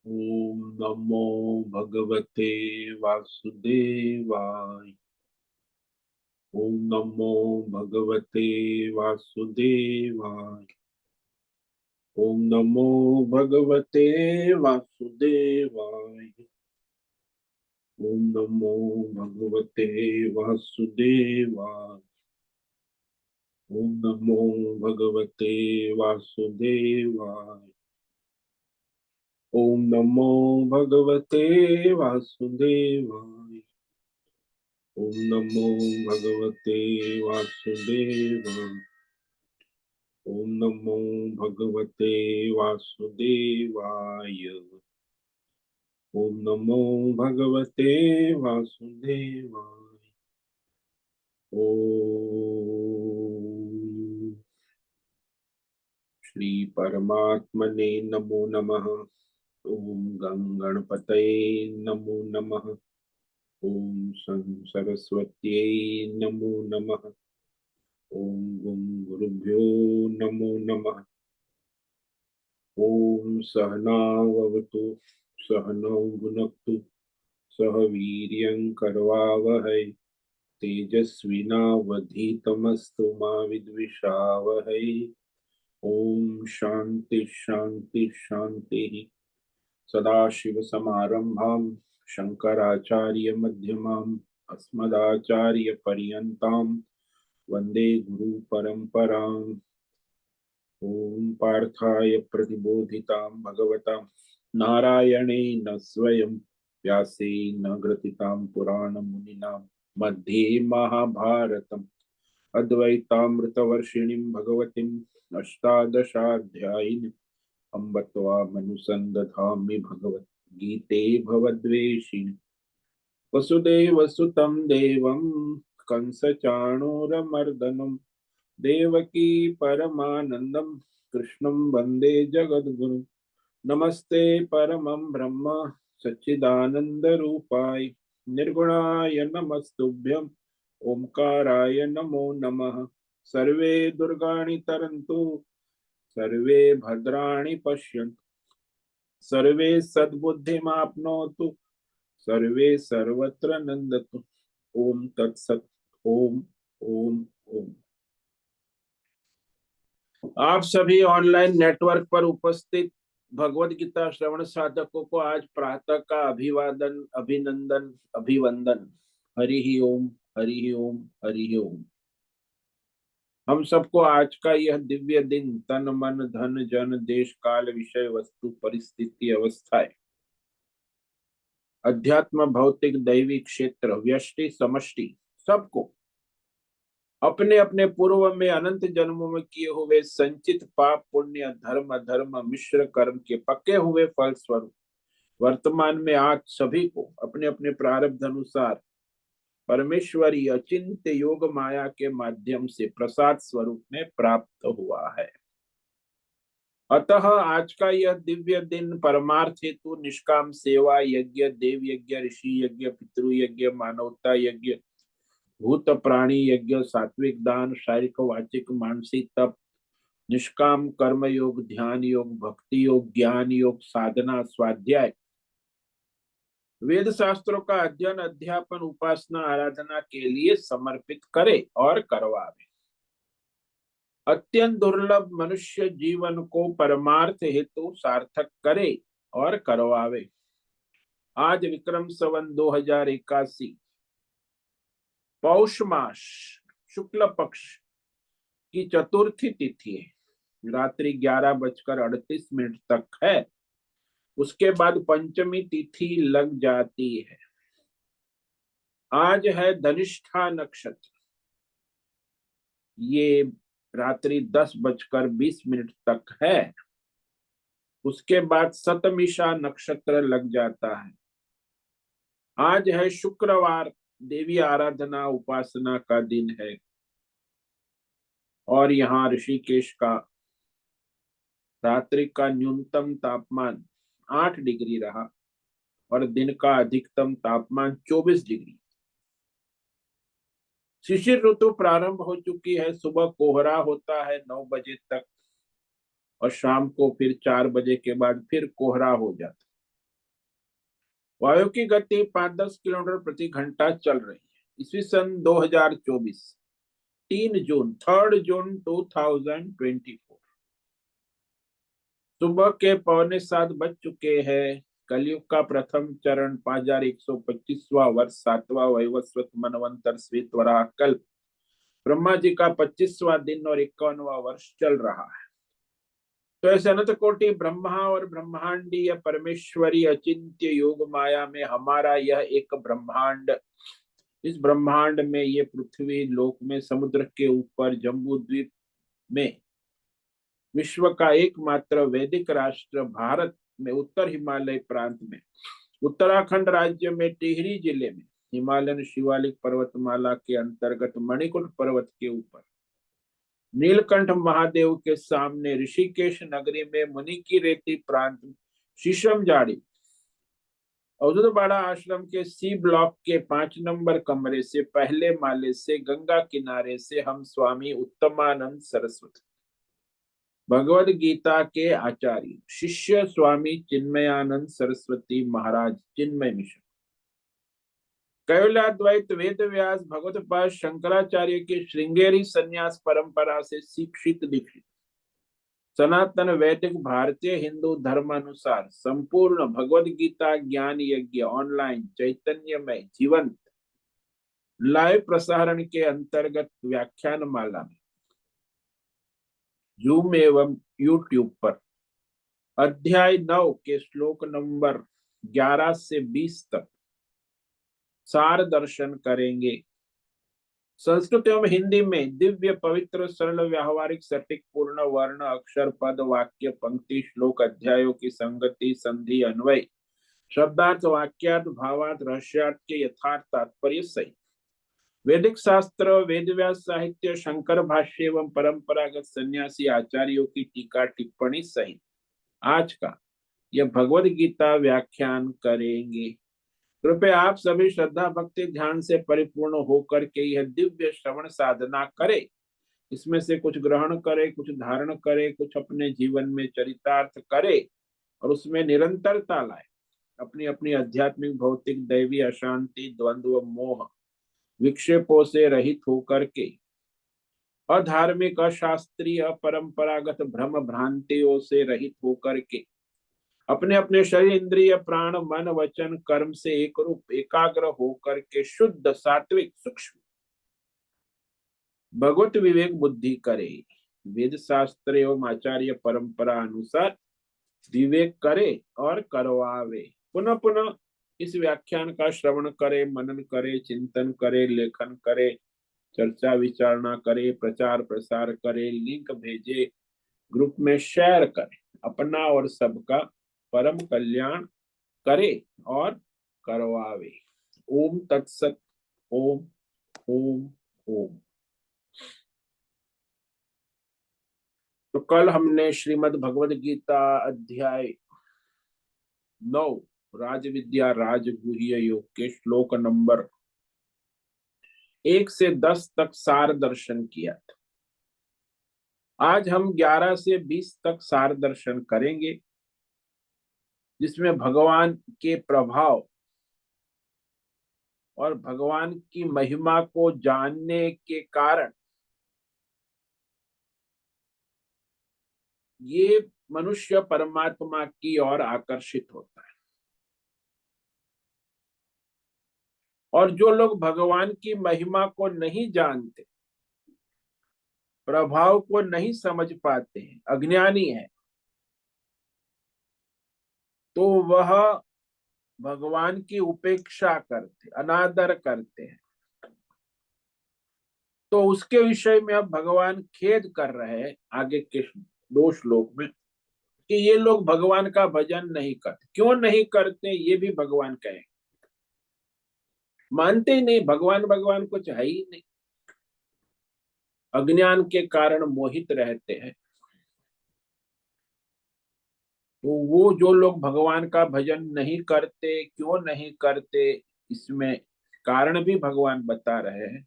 ओम नमो भगवते वासुदेवाय। ओम नमो भगवते वासुदेवाय। ओम नमो भगवते वासुदेवाय। ओम नमो भगवते वासुदेवाय। ओम नमो भगवते वासुदेवाय। ओम नमो भगवते वासुदेवाय। ओम नमो भगवते वासुदेवाय। ओम नमो भगवते वासुदेवाय। ओम नमो भगवते वासुदेवाय। ओम श्री परमात्मने नमो नमः। ओम गं गणपतये नमो नमः। ओम सं सरस्वत्यै नमो नमः। ओम गुं गुरुभ्यो नमो नमः। ओम सहनाववतु सहनौ भुनक्तु सह वीर्यं करवावहै तेजस्विनावधीतमस्तु मा विद्विषावहै। ओम शांति शांति शांति। सदाशिव समारंभां शंकराचार्य मध्यमाम् अस्मदाचार्य पर्यन्तां वंदे गुरु परंपराम्। ओम पार्थाय प्रतिबोधितां भगवता नारायणेन स्वयं व्यासेन ग्रथितां पुराणमुनिना मध्ये महाभारतम् अद्वैतामृतवर्षिणीं भगवतीम् अष्टादशाध्यायिनीम् अम्ब त्वामनुसन्दधामि भगवद्गीते भवद्वेषिणि। वसुदेवसुतं देवं कंसचाणूरमर्दनं देवकी परमानन्दं कृष्णं वन्दे जगद्गुरुं। नमस्ते परमं ब्रह्म सच्चिदानन्दरूपाय निर्गुणाय नमस्तुभ्यं ओंकाराय नमो नमः। सर्वे दुर्गाणि तरन्तु सर्वे भद्राणि पश्यन्तु सर्वे सद्बुद्धिमाप्नोतु सर्वे सर्वत्र नंदतु। ओम तत्सत। ओम ओम ओम। आप सभी ऑनलाइन नेटवर्क पर उपस्थित भगवत गीता श्रवण साधकों को आज प्रातः का अभिवादन अभिनंदन अभिवंदन। हरि ओम हरि ओम हरि ओम। हम सबको आज का यह दिव्य दिन तन मन धन जन देश काल विषय वस्तु परिस्थिति अवस्थाएं अध्यात्म भौतिक दैवी क्षेत्र व्यष्टि समष्टि सबको अपने अपने पूर्व में अनंत जन्मों में किए हुए संचित पाप पुण्य धर्म अधर्म मिश्र कर्म के पके हुए फल स्वरूप वर्तमान में आज सभी को अपने अपने प्रारब्ध अनुसार परमेश्वरी अचिंत्य योग माया के माध्यम से प्रसाद स्वरूप में प्राप्त हुआ है। अतः आज का यह दिव्य दिन परमार्थ हेतु निष्काम सेवा यज्ञ देव यज्ञ ऋषि यज्ञ पितृ यज्ञ मानवता यज्ञ भूत प्राणी यज्ञ सात्विक दान शारीरिक वाचिक मानसिक तप निष्काम कर्म योग ध्यान योग भक्ति योग ज्ञान योग साधना स्वाध्याय वेद शास्त्रों का अध्ययन अध्यापन उपासना आराधना के लिए समर्पित करे और करवावे। अत्यंत दुर्लभ मनुष्य जीवन को परमार्थ हेतु सार्थक करे और करवावे। आज विक्रम संवत 2081 पौष मास शुक्ल पक्ष की चतुर्थी तिथि है। रात्रि 11:38 तक है। उसके बाद पंचमी तिथि लग जाती है। आज है धनिष्ठा नक्षत्र। ये रात्रि 10:20 तक है। उसके बाद सतमिषा नक्षत्र लग जाता है। आज है शुक्रवार देवी आराधना उपासना का दिन है। और यहाँ ऋषिकेश का रात्रि का न्यूनतम तापमान 8 डिग्री रहा और दिन का अधिकतम तापमान 24 डिग्री। शिशिर ऋतु प्रारंभ हो चुकी है। सुबह कोहरा होता है 9 बजे तक और शाम को फिर 4 बजे के बाद फिर कोहरा हो जाता है। वायु की गति 5-10 किलोमीटर प्रति घंटा चल रही है। ईस्वी सन 2024, 3 जून 2024, सुबह के 6:45 बज चुके हैं। कलयुग का प्रथम चरण 5125वां वर्ष, 7वां वैवस्वत मनवंतर श्वेत वराह कल्प, ब्रह्मा जी का 25वां दिन और 51वां वर्ष चल रहा है। तो ऐसे अनंत कोटि ब्रह्मा और ब्रह्मांडीय परमेश्वरी अचिंत्य योग माया में हमारा यह एक ब्रह्मांड, इस ब्रह्मांड में ये पृथ्वी लोक में, समुद्र के ऊपर जम्बू द्वीप में, विश्व का एकमात्र वैदिक राष्ट्र भारत में उत्तर हिमालय प्रांत में, उत्तराखंड राज्य में टिहरी जिले में, हिमालयन शिवालिक पर्वतमाला के अंतर्गत मणिकुट पर्वत के ऊपर, नीलकंठ महादेव के सामने, ऋषिकेश नगरी में, मुनि की रेती प्रांत, शीशम जाड़ी, अवधूतवाड़ा आश्रम के सी ब्लॉक के 5 नंबर कमरे से पहले माले से गंगा किनारे से हम स्वामी उत्तमानंद सरस्वती, भगवद गीता के आचार्य, शिष्य स्वामी चिन्मयानंद सरस्वती महाराज, चिन्मय मिशन, कैवल्याद्वैत वेद व्यास भगवत शंकराचार्य के श्रृंगेरी संन्यास परंपरा से शिक्षित दीक्षित, सनातन वैदिक भारतीय हिंदू धर्मानुसार संपूर्ण भगवद गीता ज्ञान यज्ञ ऑनलाइन चैतन्यमय जीवंत लाइव प्रसारण के अंतर्गत व्याख्यान माला में जूम एवं यूट्यूब पर अध्याय 9 के श्लोक नंबर 11 से 20 तक सार दर्शन करेंगे। संस्कृत एवं हिंदी में दिव्य पवित्र सरल व्यावहारिक सटीक पूर्ण वर्ण अक्षर पद वाक्य पंक्ति श्लोक अध्यायों की संगति संधि अन्वय शब्दार्थ वाक्यार्थ भावार्थ रहस्यार्थ के यथार्थ तात्पर्य सहित वैदिक शास्त्र वेद व्यास साहित्य शंकर भाष्य एवं परंपरागत सन्यासी आचार्यों की टीका टिप्पणी सहित आज का यह भगवद गीता व्याख्यान करेंगे। कृपया आप सभी श्रद्धा भक्ति ध्यान से परिपूर्ण होकर के यह दिव्य श्रवण साधना करें। इसमें से कुछ ग्रहण करे, कुछ धारण करे, कुछ अपने जीवन में चरितार्थ करे और उसमें निरंतरता लाए। अपनी अपनी आध्यात्मिक भौतिक दैवी अशांति द्वंद्व मोह विक्षेपों से रहित होकर के, अधार्मिक अशास्त्रीय परंपरागत भ्रम भ्रांतियों से रहित होकर के, अपने अपने शरीर इंद्रिय प्राण मन वचन कर्म से एक रूप एकाग्र होकर के शुद्ध सात्विक सूक्ष्म भगवत विवेक बुद्धि करे। वेद शास्त्र एवं आचार्य परंपरा अनुसार विवेक करे और करवावे। पुनः पुनः इस व्याख्यान का श्रवण करे, मनन करे, चिंतन करे, लेखन करे, चर्चा विचारणा करे, प्रचार प्रसार करे, लिंक भेजे, ग्रुप में शेयर करे, अपना और सबका परम कल्याण करे और करवावे। ओम तत्सत। ओम ओम ओम। तो कल हमने श्रीमद् भगवद गीता अध्याय 9 राज विद्या राजगुह्य योग के श्लोक नंबर 1 से 10 तक सार दर्शन किया था। आज हम 11 से 20 तक सार दर्शन करेंगे, जिसमें भगवान के प्रभाव और भगवान की महिमा को जानने के कारण ये मनुष्य परमात्मा की ओर आकर्षित होता है। और जो लोग भगवान की महिमा को नहीं जानते, प्रभाव को नहीं समझ पाते हैं, अज्ञानी है, तो वह भगवान की उपेक्षा करते, अनादर करते हैं। तो उसके विषय में अब भगवान खेद कर रहे हैं आगे के 2 श्लोक में कि ये लोग भगवान का भजन नहीं करते। क्यों नहीं करते ये भी भगवान कहें। मानते ही नहीं, भगवान भगवान कुछ है ही नहीं, अज्ञान के कारण मोहित रहते हैं। तो वो जो लोग भगवान का भजन नहीं करते, क्यों नहीं करते, इसमें कारण भी भगवान बता रहे हैं।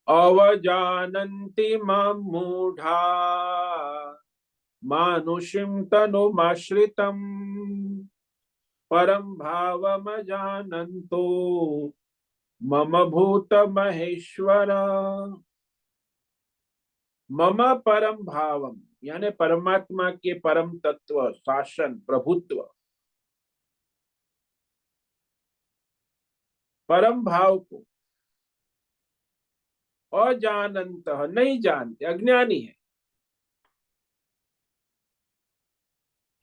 अवजानन्ति मां मूढ़ा मानुषिं तनुमाश्रितम् परम भावम जानन्तो मम भूत महेश्वर। मम परम भावम यानी परमात्मा के परम तत्व, शासन, प्रभुत्व, परम भाव को अजानंत नहीं जानते, अज्ञानी है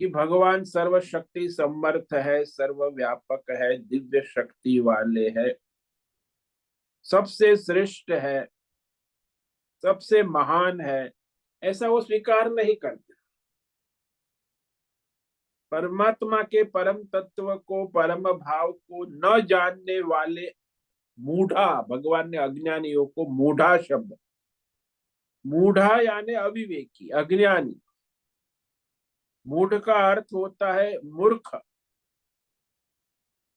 कि भगवान सर्वशक्ति समर्थ है, सर्वव्यापक है, दिव्य शक्ति वाले है, सबसे श्रेष्ठ है, सबसे महान है, ऐसा वो स्वीकार नहीं करते। परमात्मा के परम तत्व को, परम भाव को न जानने वाले मूढ़ा, भगवान ने अज्ञानियों को मूढ़ा शब्द, मूढ़ा यानी अविवेकी, अज्ञानी। मूढ़ का अर्थ होता है मूर्ख,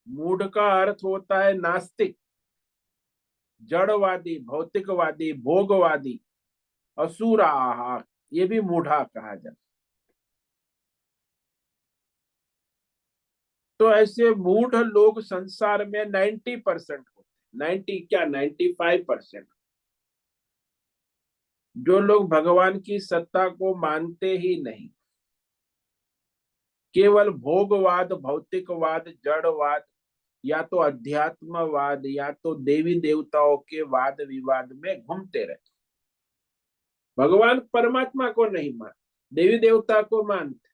मूढ़ का अर्थ होता है नास्तिक, जड़वादी, भौतिकवादी, भोगवादी, असुरा, ये भी मूढ़ा कहा जाता। तो ऐसे मूढ़ लोग संसार में 90% होते, 90 क्या 95%। जो लोग भगवान की सत्ता को मानते ही नहीं, केवल भोगवाद, भौतिकवाद, जड़वाद, या तो अध्यात्मवाद, या तो देवी देवताओं के वाद विवाद में घूमते रहते। भगवान परमात्मा को नहीं मानते, देवी देवता को मानते,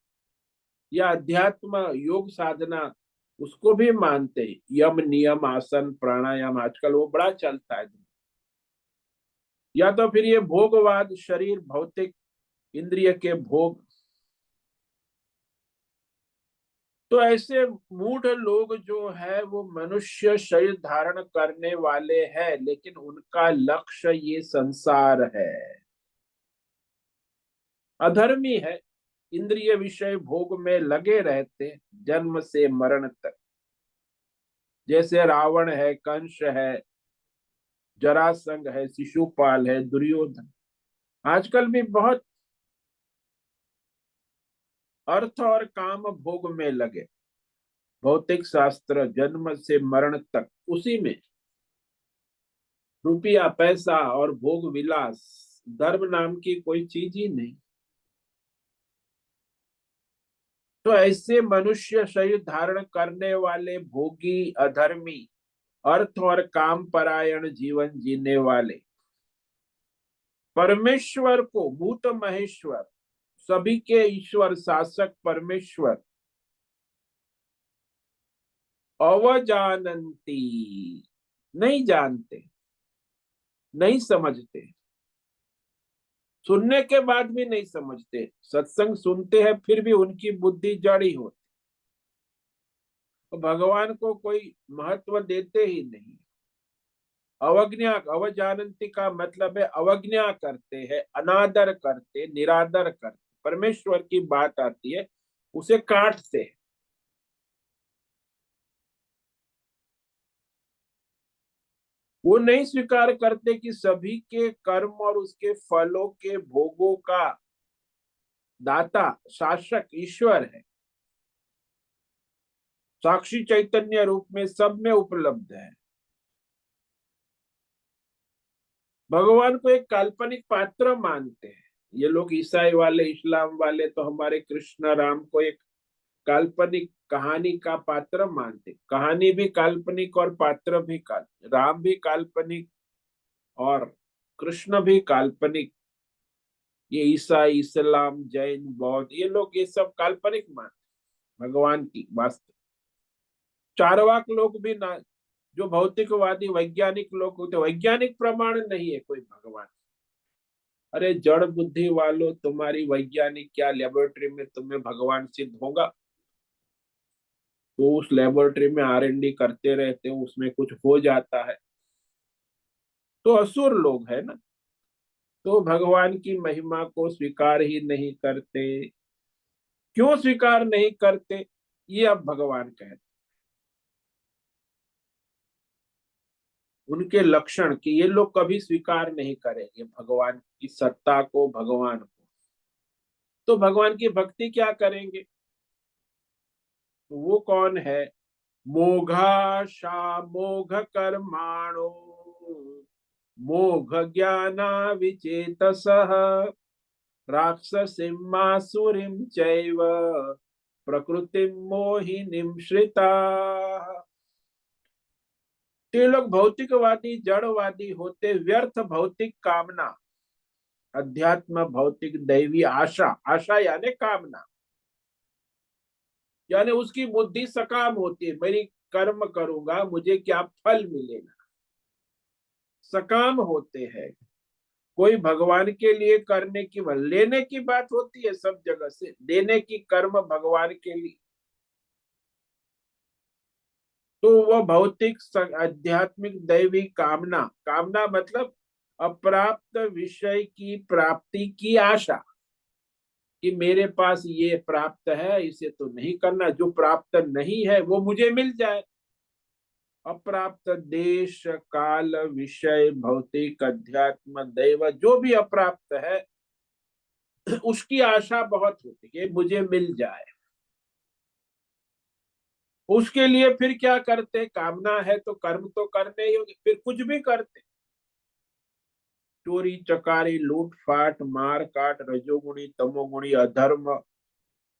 या अध्यात्म योग साधना उसको भी मानते। यम नियम आसन प्राणायाम आजकल वो बड़ा चलता है। या तो फिर ये भोगवाद, शरीर, भौतिक, इंद्रिय के भोग। तो ऐसे मूढ़ लोग जो है वो मनुष्य शरीर धारण करने वाले हैं, लेकिन उनका लक्ष्य ये संसार है, अधर्मी है, इंद्रिय विषय भोग में लगे रहते जन्म से मरण तक। जैसे रावण है, कंस है, जरासंध है, शिशुपाल है, दुर्योधन। आजकल भी बहुत अर्थ और काम भोग में लगे, भौतिक शास्त्र, जन्म से मरण तक उसी में, रुपया पैसा और भोग विलास, धर्म नाम की कोई चीज ही नहीं। तो ऐसे मनुष्य शरीर धारण करने वाले भोगी, अधर्मी, अर्थ और काम परायण जीवन जीने वाले परमेश्वर को, भूत महेश्वर, सभी के ईश्वर, शासक परमेश्वर, अवजानंती नहीं जानते, नहीं समझते, सुनने के बाद भी नहीं समझते। सत्संग सुनते हैं फिर भी उनकी बुद्धि जड़ी होती, तो भगवान को कोई महत्व देते ही नहीं। अवज्ञा, अवजानंती का मतलब है अवज्ञा करते हैं, अनादर करते, निरादर करते। परमेश्वर की बात आती है उसे काटते हैं। वो नहीं स्वीकार करते कि सभी के कर्म और उसके फलों के भोगों का दाता, शासक ईश्वर है, साक्षी चैतन्य रूप में सब में उपलब्ध है। भगवान को एक काल्पनिक पात्र मानते हैं ये लोग, ईसाई वाले, इस्लाम वाले तो हमारे कृष्ण राम को एक काल्पनिक कहानी का पात्र मानते। कहानी भी काल्पनिक और पात्र भी काल्पनिक, राम भी काल्पनिक और कृष्ण भी काल्पनिक। ये ईसाई, इस्लाम, जैन, बौद्ध, ये लोग ये सब काल्पनिक मानते भगवान की वास्तव। चारवाक लोग भी ना, जो भौतिकवादी वैज्ञानिक लोग होते, वैज्ञानिक प्रमाण नहीं है कोई भगवान। अरे जड़ बुद्धि वालों, तुम्हारी वैज्ञानिक क्या, लेबोरेटरी में तुम्हें भगवान सिद्ध होगा? तो उस लेबोरेटरी में R&D करते रहते हो, उसमें कुछ हो जाता है तो असुर लोग है ना। तो भगवान की महिमा को स्वीकार ही नहीं करते। क्यों स्वीकार नहीं करते, ये अब भगवान कहते। उनके लक्षण कि ये लोग कभी स्वीकार नहीं करेंगे भगवान की सत्ता को, भगवान को। तो भगवान की भक्ति क्या करेंगे? तो वो कौन है? मोघाशा मोघ कर्माणो मोघ ज्ञाना विचेतसः राक्षसीमासुरीं चैव प्रकृतिं मोहिनीं श्रिता। ये लोग भौतिकवादी जड़वादी होते, व्यर्थ भौतिक कामना, अध्यात्म भौतिक दैवी आशा, आशा यानी कामना, यानी उसकी बुद्धि सकाम होती है, मेरी कर्म करूंगा मुझे क्या फल मिलेगा, सकाम होते हैं। कोई भगवान के लिए करने की, लेने की बात होती है सब जगह से, देने की कर्म भगवान के लिए। तो वह भौतिक आध्यात्मिक दैवी कामना, कामना मतलब अप्राप्त विषय की प्राप्ति की आशा, कि मेरे पास ये प्राप्त है इसे तो नहीं करना, जो प्राप्त नहीं है वो मुझे मिल जाए। अप्राप्त देश काल विषय भौतिक अध्यात्म दैव जो भी अप्राप्त है उसकी आशा बहुत होती है, मुझे मिल जाए। उसके लिए फिर क्या करते? कामना है तो कर्म तो करने ही होंगे, फिर कुछ भी करते, चोरी चकारी लूटफाट मार काट रजोगुणी तमोगुणी अधर्म,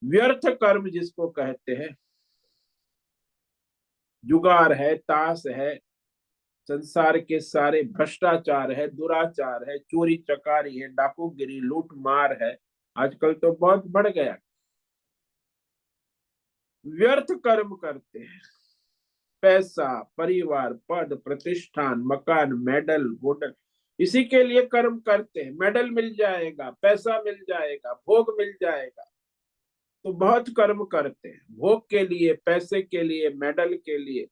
व्यर्थ कर्म जिसको कहते हैं, जुगार है, ताश है, संसार के सारे भ्रष्टाचार है, दुराचार है, चोरी चकारी है, डाकूगिरी लूट मार है, आजकल तो बहुत बढ़ गया। व्यर्थ कर्म करते हैं, पैसा परिवार पद प्रतिष्ठान मकान मेडल वोडल, इसी के लिए कर्म करते हैं, मेडल मिल जाएगा, पैसा मिल जाएगा, भोग मिल जाएगा, तो बहुत कर्म करते हैं भोग के लिए, पैसे के लिए, मेडल के लिए।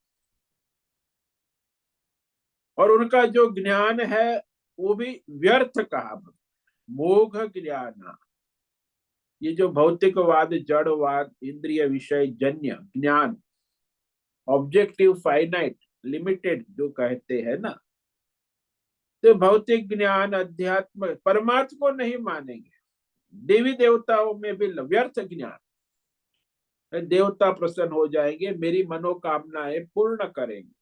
और उनका जो ज्ञान है वो भी व्यर्थ कहा, मोघ ज्ञान। ये जो भौतिकवाद जड़वाद इंद्रिय विषय जन्य ज्ञान, ऑब्जेक्टिव फाइनाइट लिमिटेड जो कहते हैं ना, तो भौतिक ज्ञान अध्यात्म परमात्मा को नहीं मानेंगे, देवी देवताओं में भी व्यर्थ ज्ञान, देवता प्रसन्न हो जाएंगे, मेरी मनोकामनाएं पूर्ण करेंगे,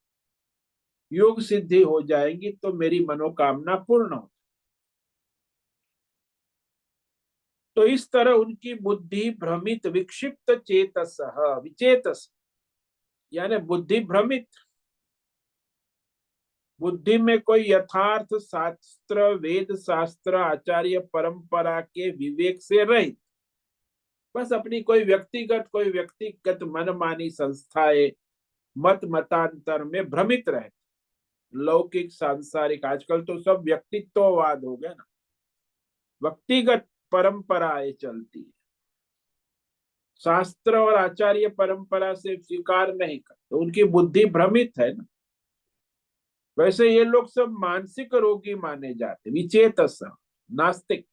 योग सिद्धि हो जाएंगी तो मेरी मनोकामना पूर्ण हो। तो इस तरह उनकी बुद्धि भ्रमित विक्षिप्त चेतस, विचेतस यानी बुद्धि भ्रमित, बुद्धि में कोई यथार्थ शास्त्र वेद शास्त्र आचार्य परंपरा के विवेक से रहित, बस अपनी कोई व्यक्तिगत मनमानी संस्थाएं मत मतांतर में भ्रमित रहे, लौकिक सांसारिक, आजकल तो सब व्यक्तित्ववाद हो गया ना, व्यक्तिगत परंपराएं चलती है, शास्त्र और आचार्य परंपरा से स्वीकार नहीं करते, तो उनकी बुद्धि भ्रमित है ना। वैसे ये लोग सब मानसिक रोगी माने जाते, विचेतस नास्तिक,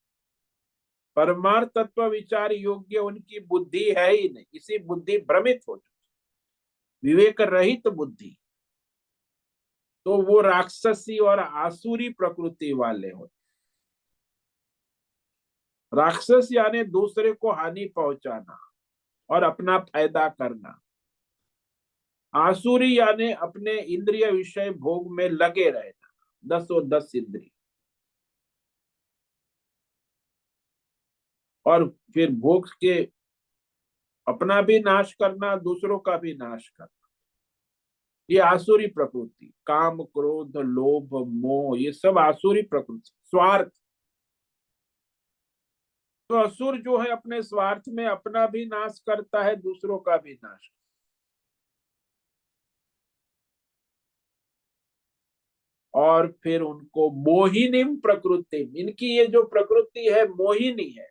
परमार्थ तत्व विचार योग्य उनकी बुद्धि है ही नहीं, इसी बुद्धि भ्रमित हो चुकी, विवेक रहित बुद्धि, तो वो राक्षसी और आसुरी प्रकृति वाले होते। राक्षस यानी दूसरे को हानि पहुंचाना और अपना फायदा करना, आसुरी यानी अपने इंद्रिय विषय भोग में लगे रहना, 10 इंद्रिय, और फिर भोग के अपना भी नाश करना दूसरों का भी नाश करना, ये आसुरी प्रकृति, काम क्रोध लोभ मोह ये सब आसुरी प्रकृति, स्वार्थ। तो असुर जो है अपने स्वार्थ में अपना भी नाश करता है, दूसरों का भी नाश। और फिर उनको मोहिनी प्रकृति, इनकी ये जो प्रकृति है मोहिनी है,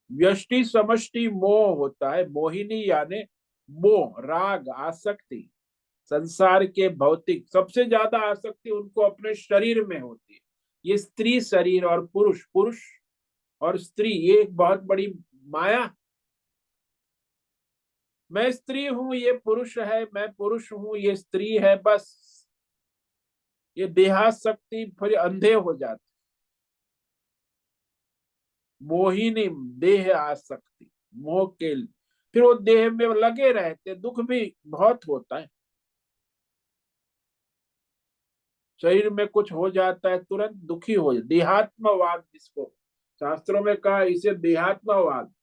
व्यष्टि समष्टि मोह होता है, मोहिनी यानी मोह राग आसक्ति, संसार के भौतिक सबसे ज्यादा आसक्ति उनको अपने शरीर में होती है। ये स्त्री शरीर और पुरुष, पुरुष और स्त्री, ये एक बहुत बड़ी माया। मैं स्त्री हूं ये पुरुष है, मैं पुरुष हूं ये स्त्री है, बस ये देहासक्ति फिर अंधे हो जाते, मोहिनी देह आसक्ति। मोह के लिए फिर वो देह में लगे रहते, दुख भी बहुत होता है। शरीर में कुछ हो जाता है तुरंत दुखी हो जाए, देहात्मवाद जिसको शास्त्रों में कहा, इसे देहात्मवाद,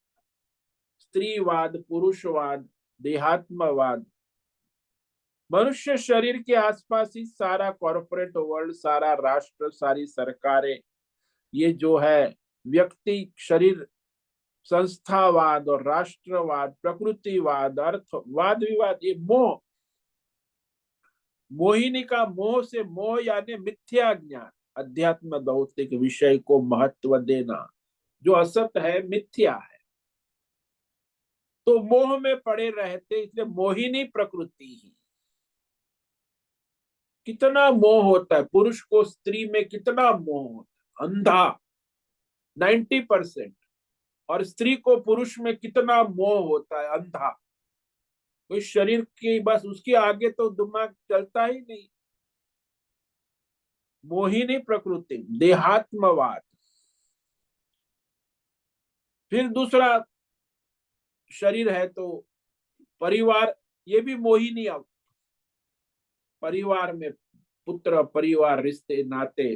स्त्रीवाद, पुरुषवाद, देहात्मवाद। मनुष्य शरीर के आसपास ही सारा कॉरपोरेट वर्ल्ड, सारा राष्ट्र, सारी सरकारें, ये जो है व्यक्ति शरीर, संस्थावाद और राष्ट्रवाद, प्रकृतिवाद, अर्थवाद, विवाद, ये मोह, मोहिनी का मोह से, मोह यानी मिथ्या ज्ञान, अध्यात्म भौतिक विषय को महत्व देना, जो असत है, मिथ्या है, तो मोह में पड़े रहते, इसलिए मोहिनी प्रकृति ही। कितना मोह होता है पुरुष को स्त्री में, कितना मोह होता है, अंधा 90%। और स्त्री को पुरुष में कितना मोह होता है, अंधा। कोई शरीर की बस उसके आगे तो दिमाग चलता ही नहीं। मोहिनी प्रकृति, देहात्मवाद। फिर दूसरा शरीर है तो परिवार, ये भी मोहिनी। अब परिवार में पुत्र परिवार, रिश्ते नाते,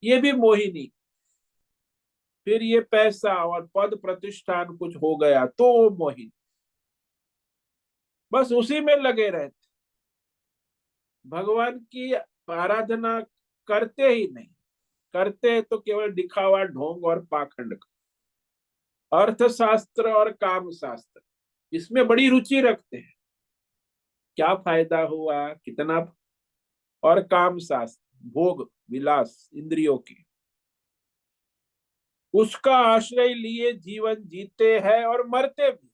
ये भी मोहिनी। फिर ये पैसा और पद प्रतिष्ठान कुछ हो गया तो वो मोहिनी, बस उसी में लगे रहते, भगवान की आराधना करते ही नहीं। करते तो केवल दिखावा, ढोंग और पाखंड का। अर्थशास्त्र और काम शास्त्र, इसमें बड़ी रुचि रखते हैं, क्या फायदा हुआ, कितना। और काम शास्त्र, भोग विलास इंद्रियों की, उसका आश्रय लिए जीवन जीते हैं और मरते भी,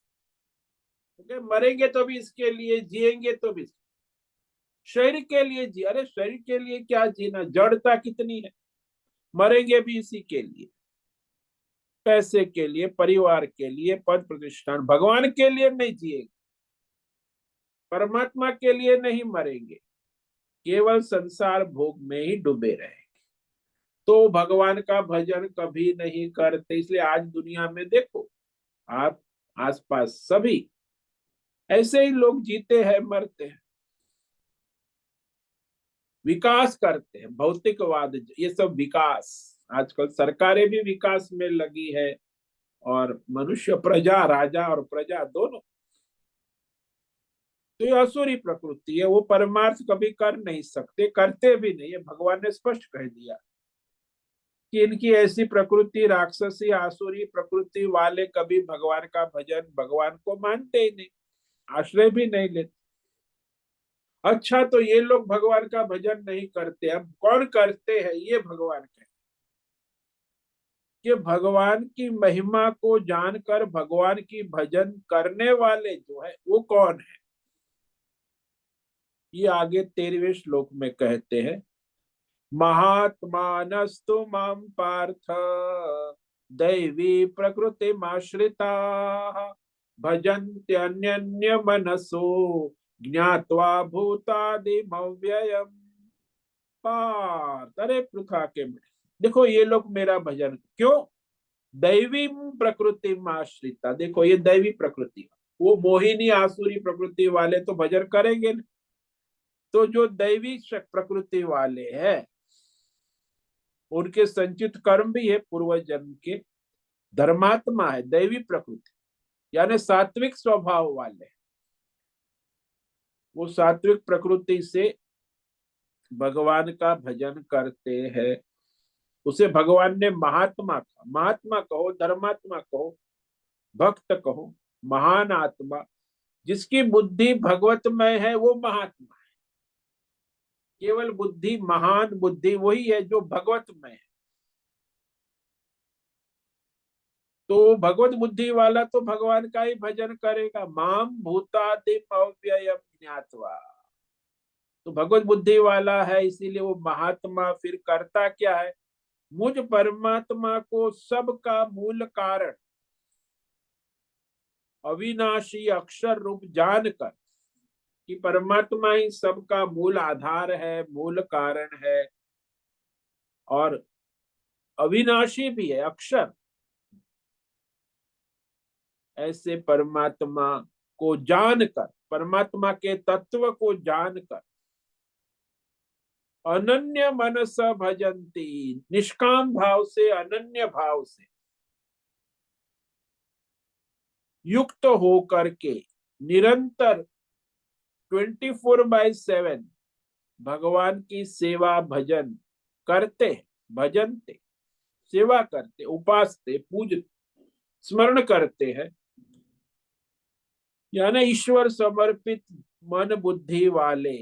क्योंकि मरेंगे तो भी इसके लिए, जिएंगे तो भी शरीर के लिए जी। अरे शरीर के लिए क्या जीना, जड़ता कितनी है। मरेंगे भी इसी के लिए, पैसे के लिए, परिवार के लिए, पद प्रतिष्ठान, भगवान के लिए नहीं जिएंगे, परमात्मा के लिए नहीं मरेंगे, केवल संसार भोग में ही डूबे रहेंगे, तो भगवान का भजन कभी नहीं करते। इसलिए आज दुनिया में देखो आप, आसपास सभी ऐसे ही लोग जीते हैं, मरते हैं, विकास करते हैं, भौतिकवाद, ये सब विकास। आजकल सरकारें भी विकास में लगी है, और मनुष्य, प्रजा, राजा और प्रजा दोनों, तो ये असुरी प्रकृति है, वो परमार्थ कभी कर नहीं सकते, करते भी नहीं है। भगवान ने स्पष्ट कह दिया कि इनकी ऐसी प्रकृति, राक्षसी आसुरी प्रकृति वाले कभी भगवान का भजन, भगवान को मानते ही नहीं, आश्रय भी नहीं लेते। अच्छा, तो ये लोग भगवान का भजन नहीं करते, अब कौन करते हैं, ये भगवान कहते कि भगवान की महिमा को जानकर भगवान की भजन करने वाले जो है वो कौन है, ये आगे 13वें श्लोक में कहते हैं। महात्मानस्तु माम पार्थ दैवी प्रकृतिमाश्रिता भजन्त्यन्य मनसो ज्ञात्वा भूतादिमव्ययम्। पार्थ, अरे पृथा के बेटे, देखो ये लोग मेरा भजन क्यों, दैवी प्रकृति में आश्रिता, देखो ये दैवी प्रकृति, वो मोहिनी आसुरी प्रकृति वाले तो भजन करेंगे नहीं। तो जो दैवी प्रकृति वाले हैं, उनके संचित कर्म भी है पूर्व जन्म के, धर्मात्मा है, दैवी प्रकृति यानी सात्विक स्वभाव वाले, वो सात्विक प्रकृति से भगवान का भजन करते हैं। उसे भगवान ने महात्मा कहा, महात्मा कहो, धर्मात्मा कहो, भक्त कहो, महान आत्मा, जिसकी बुद्धि भगवतमय है वो महात्मा है। केवल बुद्धि, महान बुद्धि वही है जो भगवतमय है। तो भगवत बुद्धि वाला तो भगवान का ही भजन करेगा। माम भूतादिम अव्ययम ज्ञात्वा, तो भगवत बुद्धि वाला है, इसीलिए वो महात्मा फिर करता क्या है, मुझ परमात्मा को सबका मूल कारण, अविनाशी अक्षर रूप जानकर कि परमात्मा ही सबका मूल आधार है, मूल कारण है, और अविनाशी भी है, अक्षर, ऐसे परमात्मा को जानकर, परमात्मा के तत्व को जानकर अनन्य मनस भजंती, निष्काम भाव से, अनन्य भाव से युक्त होकर के निरंतर 24/7 भगवान की सेवा भजन करते, भजनते, सेवा करते, उपासते, पूजते, स्मरण करते हैं, यानी ईश्वर समर्पित मन बुद्धि वाले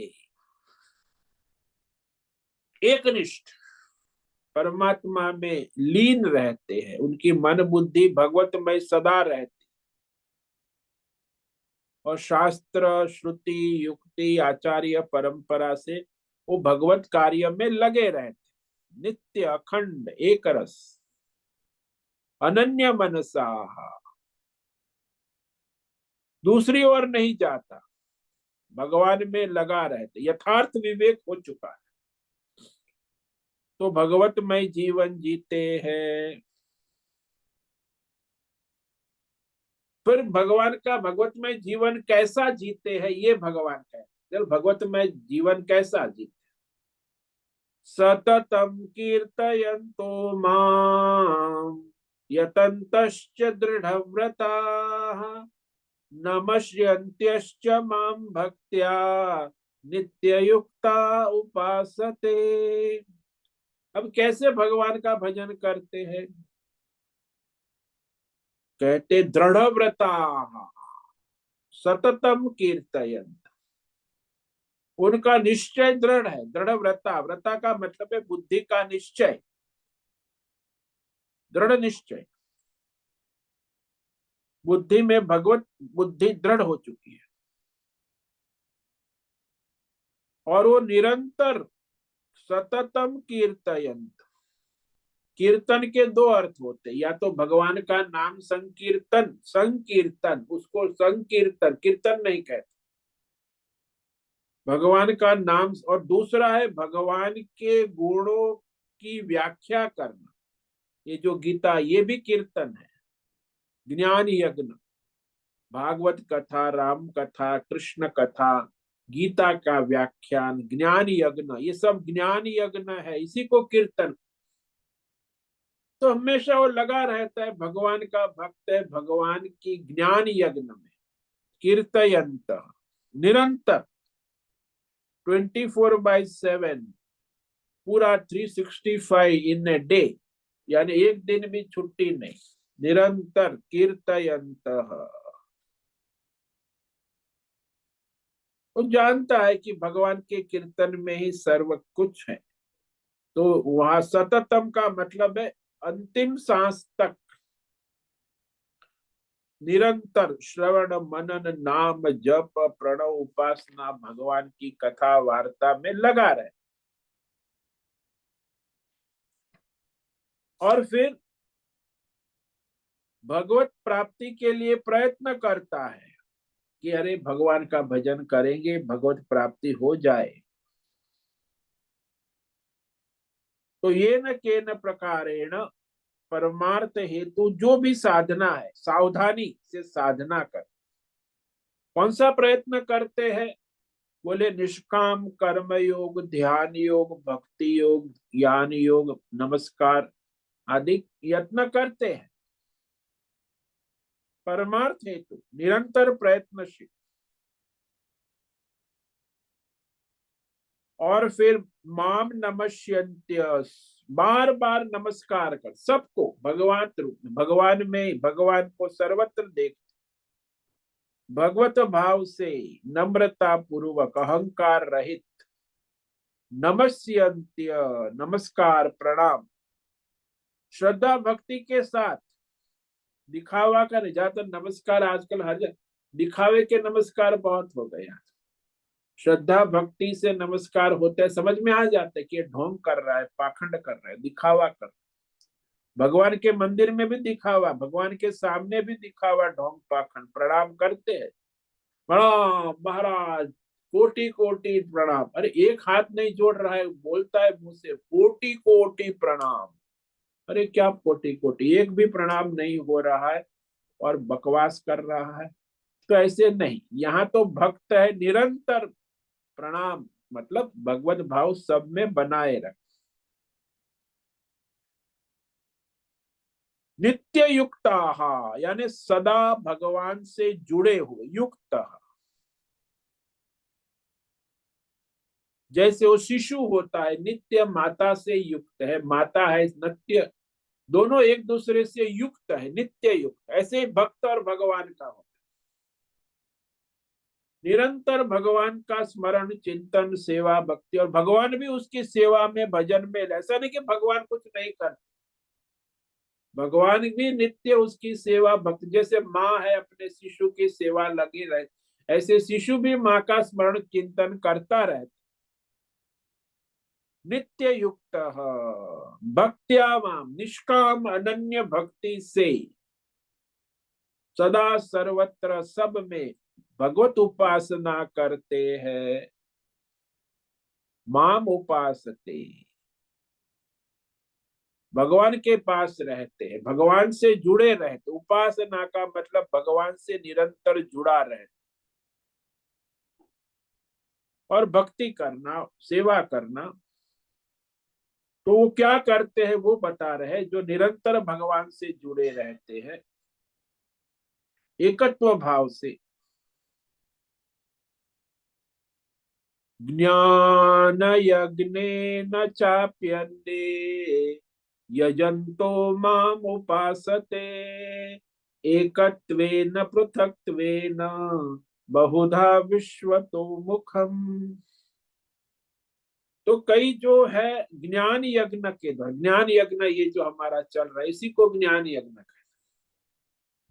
एकनिष्ठ परमात्मा में लीन रहते हैं, उनकी मन बुद्धि भगवत में सदा रहती, और शास्त्र श्रुति युक्ति आचार्य परंपरा से वो भगवत कार्य में लगे रहते, नित्य अखंड एक रस, अनन्य मनसा, दूसरी ओर नहीं जाता, भगवान में लगा रहते, यथार्थ विवेक हो चुका है, तो भगवतमय जीवन जीते हैं। फिर भगवान का भगवतमय जीवन कैसा जीते हैं, ये भगवान कहते हैं। भगवतमय जीवन कैसा जीते, सततम कीर्तयन्तो माम यतन्तश्च दृढ़व्रताः नमस्यन्त्यश्च माम भक्त्या नित्ययुक्ता उपासते। अब कैसे भगवान का भजन करते हैं, कहते दृढ़व्रता, सततम कीर्तयन्त, उनका निश्चय दृढ़ है। दृढ़ व्रता, व्रता का मतलब है बुद्धि का निश्चय, दृढ़ निश्चय, बुद्धि में भगवत बुद्धि दृढ़ हो चुकी है, और वो निरंतर सततम कीर्तयंत। कीर्तन के दो अर्थ होते, या तो भगवान का नाम संकीर्तन, संकीर्तन, उसको संकीर्तन, कीर्तन नहीं कहते, भगवान का नाम, और दूसरा है भगवान के गुणों की व्याख्या करना, ये जो गीता, ये भी कीर्तन है। ज्ञान यज्ञ, भागवत कथा, राम कथा, कृष्ण कथा, गीता का व्याख्यान, ज्ञान यज्ञ, ये सब ज्ञान यज्ञ है, इसी को कीर्तन। तो हमेशा वो लगा रहता है, भगवान का भक्त है, भगवान की ज्ञान यज्ञ में कीर्तयंत, निरंतर 24/7, पूरा 365 इन ए डे, यानी एक दिन भी छुट्टी नहीं, निरंतर कीर्तयंत। वो जानता है कि भगवान के कीर्तन में ही सर्व कुछ है, तो वहां सततम का मतलब है अंतिम सांस तक निरंतर श्रवण मनन नाम जप प्रणव उपासना, भगवान की कथा वार्ता में लगा रहे, और फिर भगवत प्राप्ति के लिए प्रयत्न करता है कि अरे भगवान का भजन करेंगे, भगवत प्राप्ति हो जाए। तो ये न के न प्रकारेण परमार्थ हेतु जो भी साधना है, सावधानी से साधना कर। कौन सा प्रयत्न करते हैं, बोले निष्काम कर्म योग, ध्यान योग, भक्ति योग, ज्ञान योग, नमस्कार आदि यत्न करते हैं, परमार्थ हेतु निरंतर प्रयत्नशील। और फिर माम नमस्यन्त्य, बार बार नमस्कार कर, सबको भगवान रूप में, भगवान में, भगवान को सर्वत्र देख, भगवत भाव से नम्रता पूर्वक, अहंकार रहित, नमस्यन्त्य, नमस्कार प्रणाम, श्रद्धा भक्ति के साथ, दिखावा कर, ज्यादातर नमस्कार आजकल हर जगह दिखावे के नमस्कार बहुत हो गए। श्रद्धा भक्ति से नमस्कार होते हैं, समझ में आ जाता है कि ये ढोंग कर रहा है, पाखंड कर रहा है, दिखावा कर रहा है। भगवान के मंदिर में भी दिखावा, भगवान के सामने भी दिखावा, ढोंग पाखंड, प्रणाम करते हैं, प्रणाम महाराज, कोटि कोटि प्रणाम। अरे एक हाथ नहीं जोड़ रहा है, बोलता है मुंह से कोटि कोटि प्रणाम। अरे क्या कोटि कोटि, एक भी प्रणाम नहीं हो रहा है, और बकवास कर रहा है। तो ऐसे नहीं, यहाँ तो भक्त है निरंतर प्रणाम, मतलब भगवत भाव सब में बनाए रख। नित्य युक्त, यानी सदा भगवान से जुड़े हुए, युक्त, जैसे वो शिशु होता है नित्य माता से युक्त है, माता है नित्य, दोनों एक दूसरे से युक्त है, नित्य युक्त, ऐसे ही भक्त और भगवान का होता है। निरंतर भगवान का स्मरण चिंतन सेवा भक्ति, और भगवान भी उसकी सेवा में भजन में, ऐसा नहीं कि भगवान कुछ नहीं करते, भगवान भी नित्य उसकी सेवा भक्ति, जैसे माँ है अपने शिशु की सेवा लगी रहे, ऐसे शिशु भी माँ का स्मरण चिंतन करता रहता। नित्य युक्त भक्त्या माम, निष्काम अनन्य भक्ति से सदा सर्वत्र सब में भगवत उपासना करते हैं। माम उपासते, भगवान के पास रहते हैं, भगवान से जुड़े रहते, उपासना का मतलब भगवान से निरंतर जुड़ा रहते, और भक्ति करना सेवा करना। तो वो क्या करते हैं वो बता रहे, जो निरंतर भगवान से जुड़े रहते हैं एकत्व भाव से। ज्ञान यज्ञेन चाप्यन्ते यजन्तो माम उपासते एकत्वेन पृथक्त्वेन बहुधा विश्वतो मुखम। तो कई जो है ज्ञान यज्ञ के द्वारा, ज्ञान यज्ञ ये जो हमारा चल रहा है इसी को ज्ञान यज्ञ कहते हैं।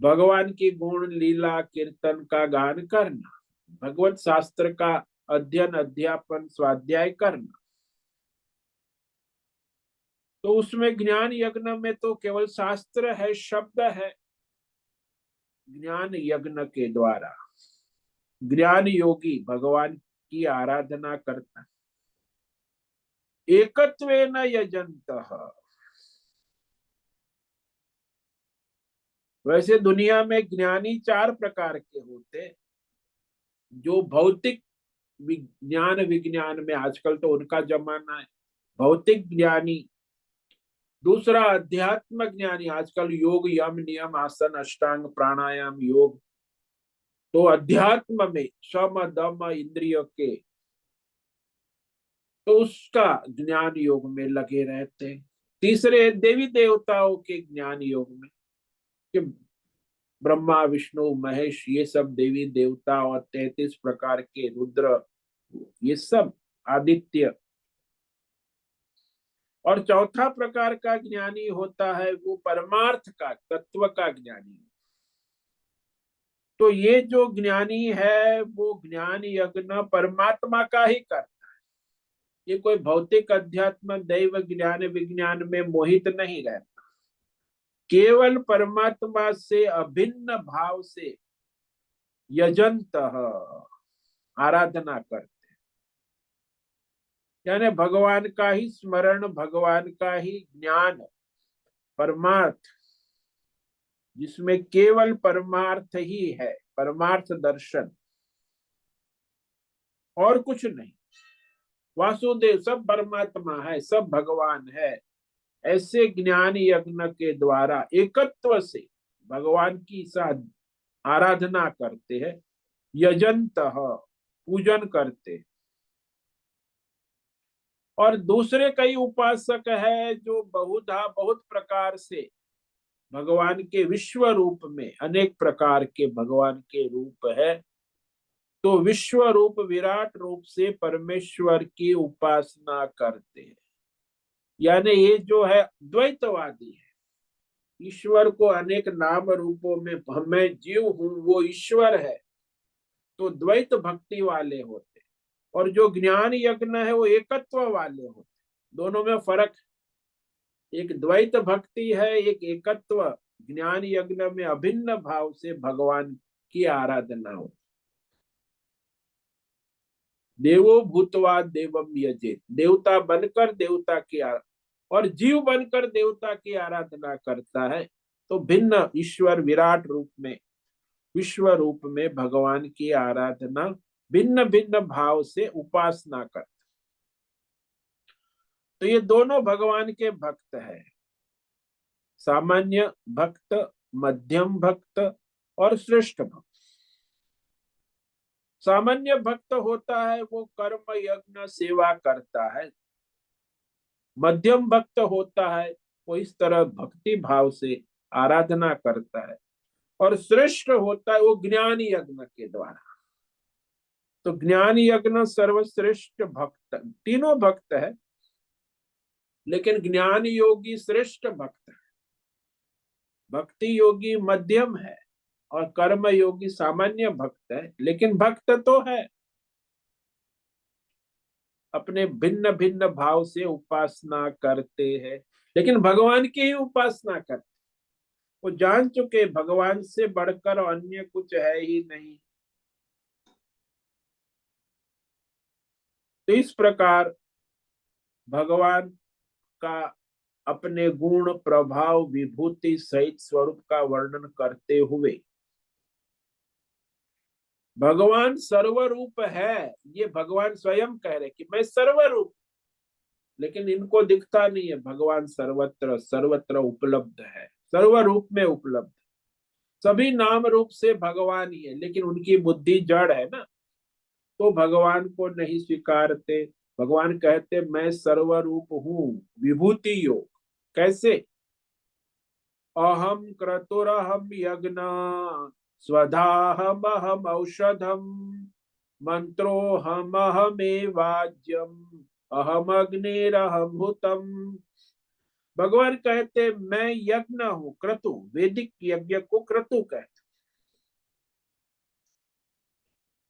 भगवान की गुण लीला कीर्तन का गान करना, भगवत शास्त्र का अध्ययन अध्यापन स्वाध्याय करना। तो उसमें ज्ञान यज्ञ में तो केवल शास्त्र है, शब्द है। ज्ञान यज्ञ के द्वारा ज्ञान योगी भगवान की आराधना करता, एकत्वेन यजन्तः। वैसे दुनिया में ज्ञानी चार प्रकार के होते, जो भौतिक विज्ञान विज्ञान में, आजकल तो उनका जमाना है, भौतिक ज्ञानी। दूसरा अध्यात्म ज्ञानी, आजकल योग यम नियम आसन अष्टांग प्राणायाम योग, तो अध्यात्म में शम दम इंद्रिय के, तो उसका ज्ञान योग में लगे रहते हैं। तीसरे देवी देवताओं के ज्ञान योग में, कि ब्रह्मा विष्णु महेश ये सब देवी देवता, और 33 प्रकार के रुद्र, ये सब आदित्य। और चौथा प्रकार का ज्ञानी होता है वो परमार्थ का तत्व का ज्ञानी। तो ये जो ज्ञानी है वो ज्ञान यज्ञ परमात्मा का ही करता, ये कोई भौतिक अध्यात्म दैव ज्ञान विज्ञान में मोहित नहीं रहता, केवल परमात्मा से अभिन्न भाव से यजंत आराधना करते, यानी भगवान का ही स्मरण, भगवान का ही ज्ञान, परमार्थ, जिसमें केवल परमार्थ ही है, परमार्थ दर्शन और कुछ नहीं। वासुदेव सब परमात्मा है, सब भगवान है, ऐसे ज्ञान यज्ञ के द्वारा एकत्व से भगवान की साथ आराधना करते हैं, यजंत पूजन करते। और दूसरे कई उपासक है जो बहुधा बहुत प्रकार से भगवान के विश्व रूप में, अनेक प्रकार के भगवान के रूप है, तो विश्व रूप विराट रूप से परमेश्वर की उपासना करते हैं। यानी ये जो है द्वैतवादी है, ईश्वर को अनेक नाम रूपों में, मैं जीव हूं वो ईश्वर है, तो द्वैत भक्ति वाले होते। और जो ज्ञान यज्ञ है वो एकत्व वाले होते, दोनों में फर्क, एक द्वैत भक्ति है, एक एकत्व। ज्ञान यज्ञ में अभिन्न भाव से भगवान की आराधना हो। देवो भूतवा देवम यजेत, देवता बनकर देवता की और जीव बनकर देवता की आराधना करता है, तो भिन्न ईश्वर विराट रूप में, विश्व रूप में भगवान की आराधना भिन्न भिन्न भाव से उपासना कर। तो ये दोनों भगवान के भक्त है, सामान्य भक्त, मध्यम भक्त और श्रेष्ठ भक्त। सामान्य भक्त होता है वो कर्म यज्ञ सेवा करता है, मध्यम भक्त होता है वो इस तरह भक्ति भाव से आराधना करता है, और श्रेष्ठ होता है वो ज्ञान यज्ञ के द्वारा। तो ज्ञान यज्ञ सर्वश्रेष्ठ भक्त, तीनों भक्त है, लेकिन ज्ञान योगी श्रेष्ठ भक्त है, भक्ति योगी मध्यम है, और कर्म योगी सामान्य भक्त है, लेकिन भक्त तो है। अपने भिन्न भिन्न भाव से उपासना करते हैं, लेकिन भगवान की ही उपासना करते। वो जान चुके भगवान से बढ़कर अन्य कुछ है ही नहीं। तो इस प्रकार भगवान का अपने गुण प्रभाव विभूति सहित स्वरूप का वर्णन करते हुए, भगवान सर्वरूप है, ये भगवान स्वयं कह रहे कि मैं सर्वरूप, लेकिन इनको दिखता नहीं है भगवान सर्वत्र सर्वत्र उपलब्ध है, सर्वरूप में उपलब्ध, सभी नाम रूप से भगवान ही है, लेकिन उनकी बुद्धि जड़ है ना, तो भगवान को नहीं स्वीकारते। भगवान कहते मैं सर्वरूप हूं, विभूति योग। कैसे? अहम क्रतुरहम यज्ञ स्वधाहम अहम औषधम मंत्रोहम अहमेवाज्यम अहम अग्निरहम भूतम। भगवान कहते मैं यज्ञ हूं, क्रतु, वैदिक यज्ञ को क्रतु कहते,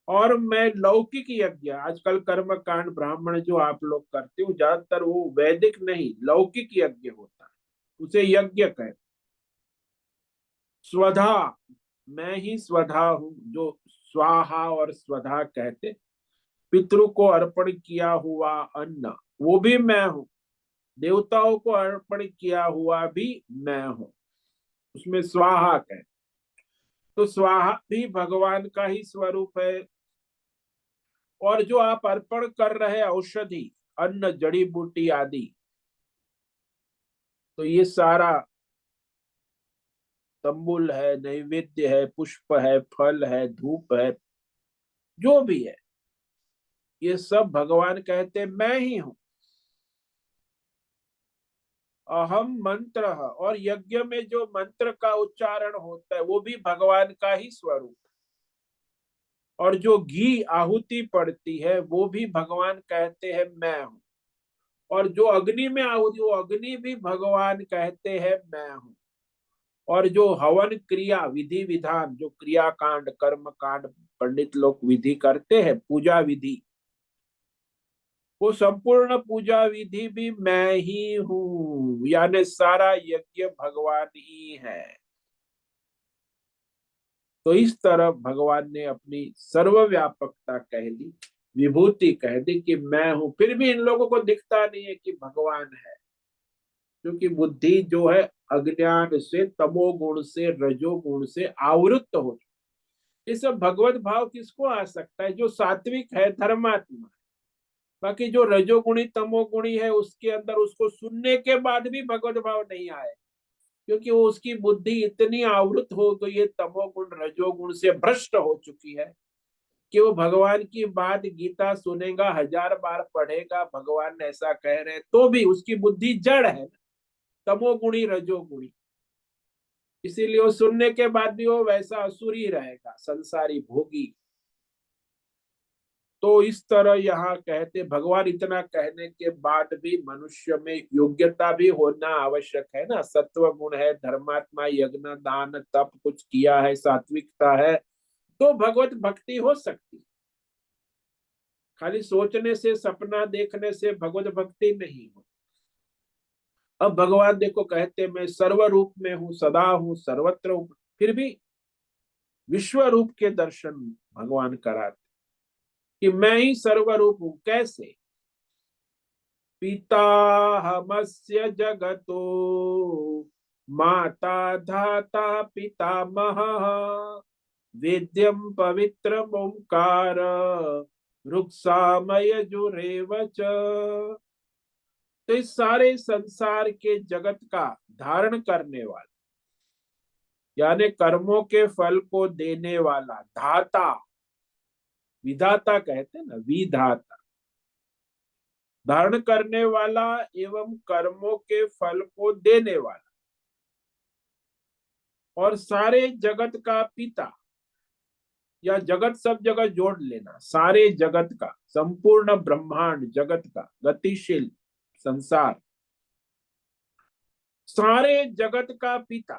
और मैं लौकिक यज्ञ, आजकल कर्म कांड ब्राह्मण जो आप लोग करते हो ज्यादातर वो वैदिक नहीं लौकिक यज्ञ होता है, उसे यज्ञ कहते। स्वधा, मैं ही स्वधा हूं, जो स्वाहा और स्वधा कहते, पितृ को अर्पण किया हुआ अन्न वो भी मैं हूं, देवताओं को अर्पण किया हुआ भी मैं हूं, उसमें स्वाहा कहते। तो स्वाहा भी भगवान का ही स्वरूप है। और जो आप अर्पण कर रहे औषधि, अन्न, जड़ी बूटी आदि, तो ये सारा तंबुल है, नैवेद्य है, पुष्प है, फल है, धूप है, जो भी है, ये सब भगवान कहते मैं ही हूं। अहम मंत्र, और यज्ञ में जो मंत्र का उच्चारण होता है वो भी भगवान का ही स्वरूप, और जो घी आहुति पड़ती है वो भी भगवान कहते हैं मैं हूं, और जो अग्नि में आहुति वो अग्नि भी भगवान कहते हैं मैं हूं, और जो हवन क्रिया विधि विधान, जो क्रिया कांड कर्म कांड पंडित लोग विधि करते हैं, पूजा विधि, वो संपूर्ण पूजा विधि भी मैं ही हूं, यानी सारा यज्ञ भगवान ही है। तो इस तरह भगवान ने अपनी सर्वव्यापकता कह दी, विभूति कह दी कि मैं हूं, फिर भी इन लोगों को दिखता नहीं है कि भगवान है, क्योंकि बुद्धि जो है अज्ञान से, तमोगुण से, रजोगुण से आवृत हो चुकी। ये सब भगवत भाव किसको आ सकता है? जो सात्विक है, धर्मात्मा। बाकी जो रजोगुणी तमोगुणी है उसके अंदर उसको सुनने के बाद भी भगवत भाव नहीं आए, क्योंकि वो उसकी बुद्धि इतनी आवृत हो गई है तमोगुण रजोगुण से भ्रष्ट हो चुकी है कि वो भगवान की बात, गीता सुनेगा, 1000 बार पढ़ेगा, भगवान ऐसा कह रहे तो भी उसकी बुद्धि जड़ है, तमोगुणी रजोगुणी, इसीलिए वो सुनने के बाद भी वो वैसा असुरी रहेगा, संसारी भोगी। तो इस तरह यहाँ कहते भगवान इतना कहने के बाद भी मनुष्य में योग्यता भी होना आवश्यक है ना, सत्व गुण है, धर्मात्मा, यज्ञ दान तप कुछ किया है, सात्विकता है, तो भगवत भक्ति हो सकती। खाली सोचने से, सपना देखने से भगवत भक्ति नहीं हो। अब भगवान देखो कहते मैं सर्व रूप में हूं, सदा हूं, सर्वत्र हूं, फिर भी विश्व रूप के दर्शन भगवान कराते कि मैं ही सर्वरूप हूं। कैसे? पिता हमस्य जगतो माता धाता पितामह वेद्यम पवित्र ओंकार रुक्सामय जुरेव च। तो इस सारे संसार के जगत का धारण करने वाला, यानी कर्मों के फल को देने वाला धाता, विधाता कहते हैं ना, विधाता, धारण करने वाला एवं कर्मों के फल को देने वाला, और सारे जगत का पिता, या जगत सब जगह जोड़ लेना, सारे जगत का, संपूर्ण ब्रह्मांड जगत का, गतिशील संसार, सारे जगत का पिता,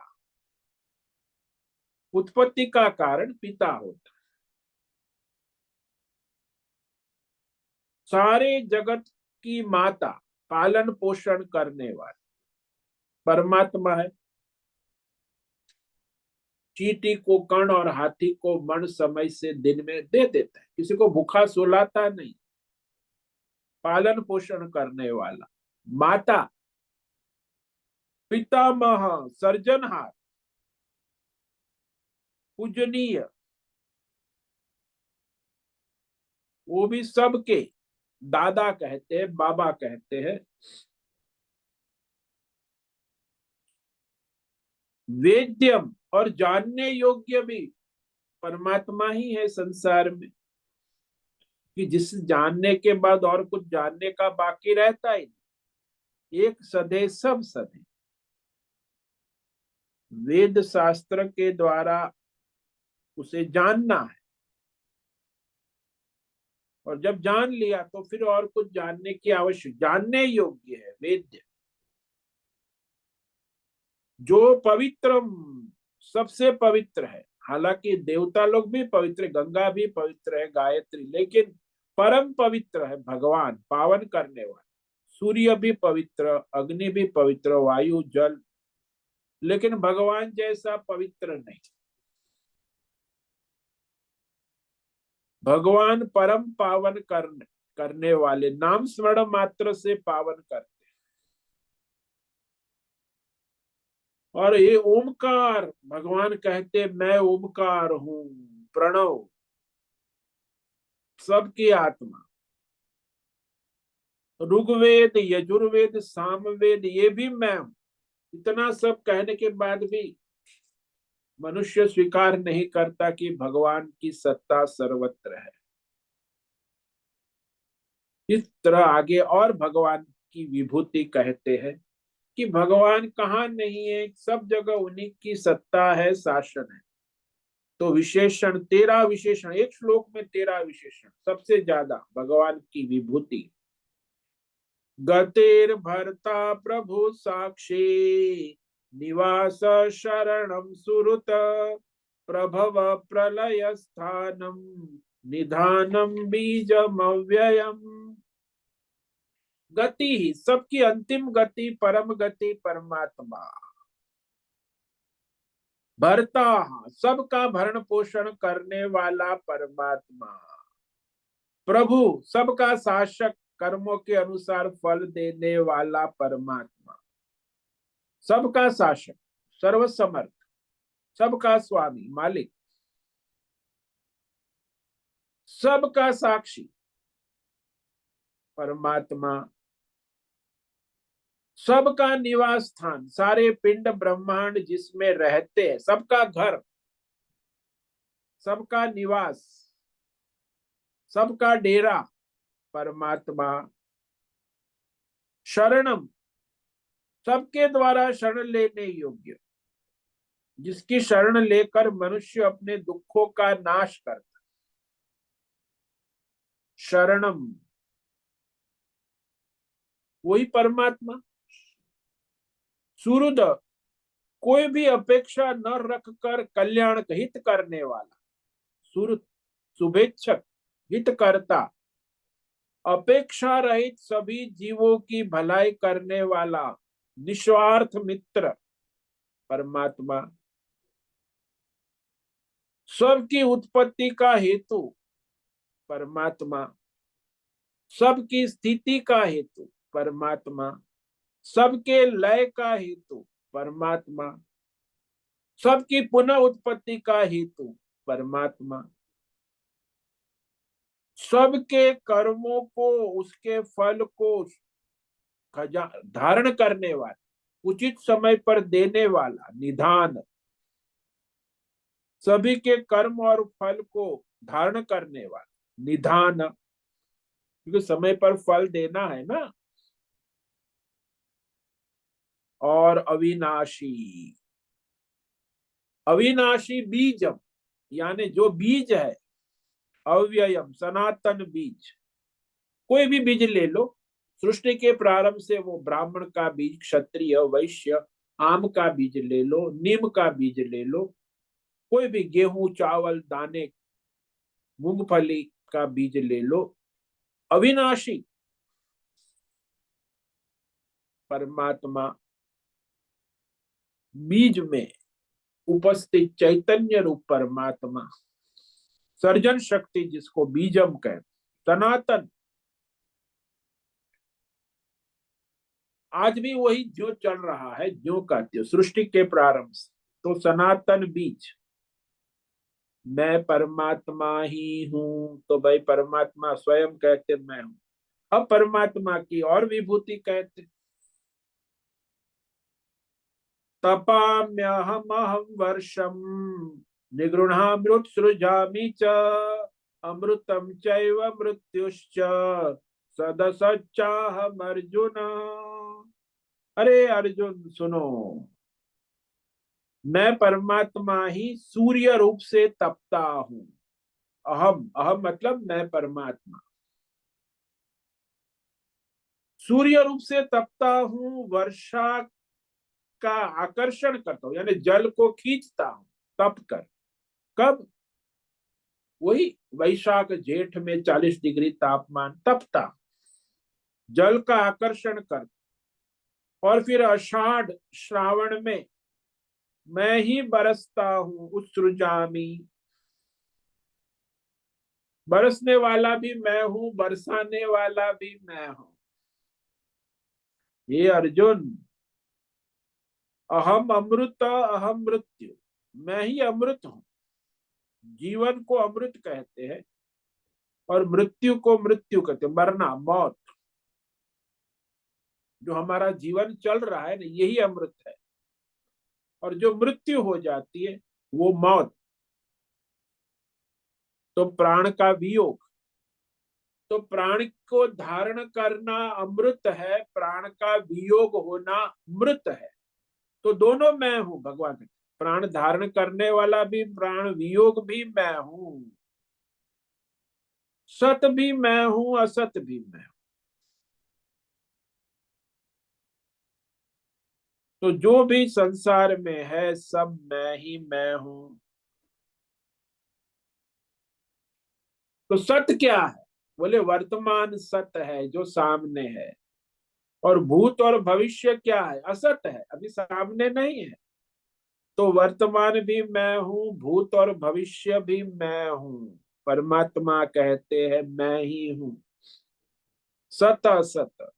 उत्पत्ति का कारण पिता होता है। सारे जगत की माता, पालन पोषण करने वाली परमात्मा है। चींटी को कण और हाथी को मण समय से दिन में दे देता है, किसी को भूखा सुलाता नहीं। पालन पोषण करने वाला माता, पितामह सर्जनहार, पूजनीय, वो भी सबके दादा कहते हैं, बाबा कहते हैं। वेद्यम, और जानने योग्य भी परमात्मा ही है संसार में, कि जिस जानने के बाद और कुछ जानने का बाकी रहता ही नहीं। एक सधे सब सधे, वेद शास्त्र के द्वारा उसे जानना है, और जब जान लिया तो फिर और कुछ जानने की आवश्यक, जानने योग्य है वेद्य। जो पवित्र, सबसे पवित्र है, हालांकि देवता लोग भी पवित्र, गंगा भी पवित्र है, गायत्री, लेकिन परम पवित्र है भगवान, पावन करने वाला। सूर्य भी पवित्र, अग्नि भी पवित्र, वायु जल, लेकिन भगवान जैसा पवित्र नहीं। भगवान परम पावन करने वाले, नाम स्मरण मात्र से पावन करते। और ये ओमकार, भगवान कहते मैं ओमकार हूं, प्रणव, सबकी आत्मा। ऋग्वेद, यजुर्वेद, सामवेद, ये भी मैं हूं। इतना सब कहने के बाद भी मनुष्य स्वीकार नहीं करता कि भगवान की सत्ता सर्वत्र है। इस तरह आगे और भगवान की विभूति कहते हैं कि भगवान कहाँ नहीं है, सब जगह उन्हीं की सत्ता है, शासन है। तो विशेषण, 13 विशेषण, एक श्लोक में 13 विशेषण, सबसे ज्यादा भगवान की विभूति। गतेर भर्ता प्रभु साक्षी, निवास शरणम सुरुत, प्रभव प्रलय स्थानम, निधानम बीजम अव्ययम। गति ही, सबकी अंतिम गति, परम गति परमात्मा। भरता, सबका भरण पोषण करने वाला परमात्मा। प्रभु, सबका शासक, कर्मों के अनुसार फल देने वाला परमात्मा। सबका शासक, सर्वसमर्थ, सबका स्वामी, मालिक, सबका साक्षी परमात्मा, सबका निवास स्थान, सारे पिंड ब्रह्मांड जिसमें रहते हैं, सबका घर, सबका निवास, सबका डेरा परमात्मा। शरणम, सबके द्वारा शरण लेने योग्य, जिसकी शरण लेकर मनुष्य अपने दुखों का नाश करता। शरणम, वही परमात्मा। सुहृद, कोई भी अपेक्षा न रखकर कल्याण हित करने वाला। सुहृद, शुभेच्छक, हित करता, अपेक्षा रहित सभी जीवों की भलाई करने वाला, निस्वार्थ मित्र परमात्मा। सबकी उत्पत्ति का हेतु परमात्मा, सबकी स्थिति का हेतु परमात्मा, सबके लय का हेतु परमात्मा। सबकी पुनः उत्पत्ति का हेतु परमात्मा। सबके कर्मों को, उसके फल को धारण करने वाला, उचित समय पर देने वाला निधान। सभी के कर्म और फल को धारण करने वाला निधान, क्योंकि समय पर फल देना है ना। और अविनाशी, अविनाशी बीजम, यानी जो बीज है, अव्ययम सनातन बीज। कोई भी बीज ले लो, सृष्टि के प्रारंभ से, वो ब्राह्मण का बीज, क्षत्रिय वैश्य, आम का बीज ले लो, नीम का बीज ले लो, कोई भी गेहूं चावल दाने मूंगफली का बीज ले लो, अविनाशी परमात्मा बीज में उपस्थित चैतन्य रूप परमात्मा, सर्जन शक्ति जिसको बीजम कहते, सनातन। आज भी वही जो चल रहा है, जो कहते हो सृष्टि के प्रारंभ से, तो सनातन बीज। मैं परमात्मा ही हूं, तो भाई परमात्मा स्वयं कहते मैं हूं। अब परमात्मा की और विभूति कहते, तपाम्यहमहं वर्षम निगृणामृत सृजामि च अमृतम चैव मृत्युश्च सदसच्चाहम अर्जुन। अरे अर्जुन सुनो, मैं परमात्मा ही सूर्य रूप से तपता हूं। अहम, अहम मतलब मैं परमात्मा सूर्य रूप से तपता हूं, वर्षा का आकर्षण करता हूं, यानी जल को खींचता हूं तप कर। कब? वही वैशाख जेठ में 40 डिग्री तापमान, तपता जल का आकर्षण कर। और फिर आषाढ़ श्रावण में मैं ही बरसता हूं, उत्सृजामी, बरसने वाला भी मैं हूं, बरसाने वाला भी मैं हूं। ये अर्जुन, अहम अमृत अहम मृत्यु, मैं ही अमृत हूं। जीवन को अमृत कहते हैं और मृत्यु को मृत्यु कहते हैं, मरना, मौत। जो हमारा जीवन चल रहा है ना, यही अमृत है। और जो मृत्यु हो जाती है वो मौत, तो प्राण का वियोग। तो प्राण को धारण करना अमृत है, प्राण का वियोग होना मृत है। तो दोनों मैं हूं, भगवान कहते, प्राण धारण करने वाला भी, प्राण वियोग भी मैं हूं। सत भी मैं हूं, असत भी मैं हूं। तो जो भी संसार में है सब मैं ही मैं हूं। तो सत्य क्या है? बोले वर्तमान सत्य है जो सामने है। और भूत और भविष्य क्या है? असत है, अभी सामने नहीं है। तो वर्तमान भी मैं हूं, भूत और भविष्य भी मैं हूं। परमात्मा कहते हैं मैं ही हूं, सत असत।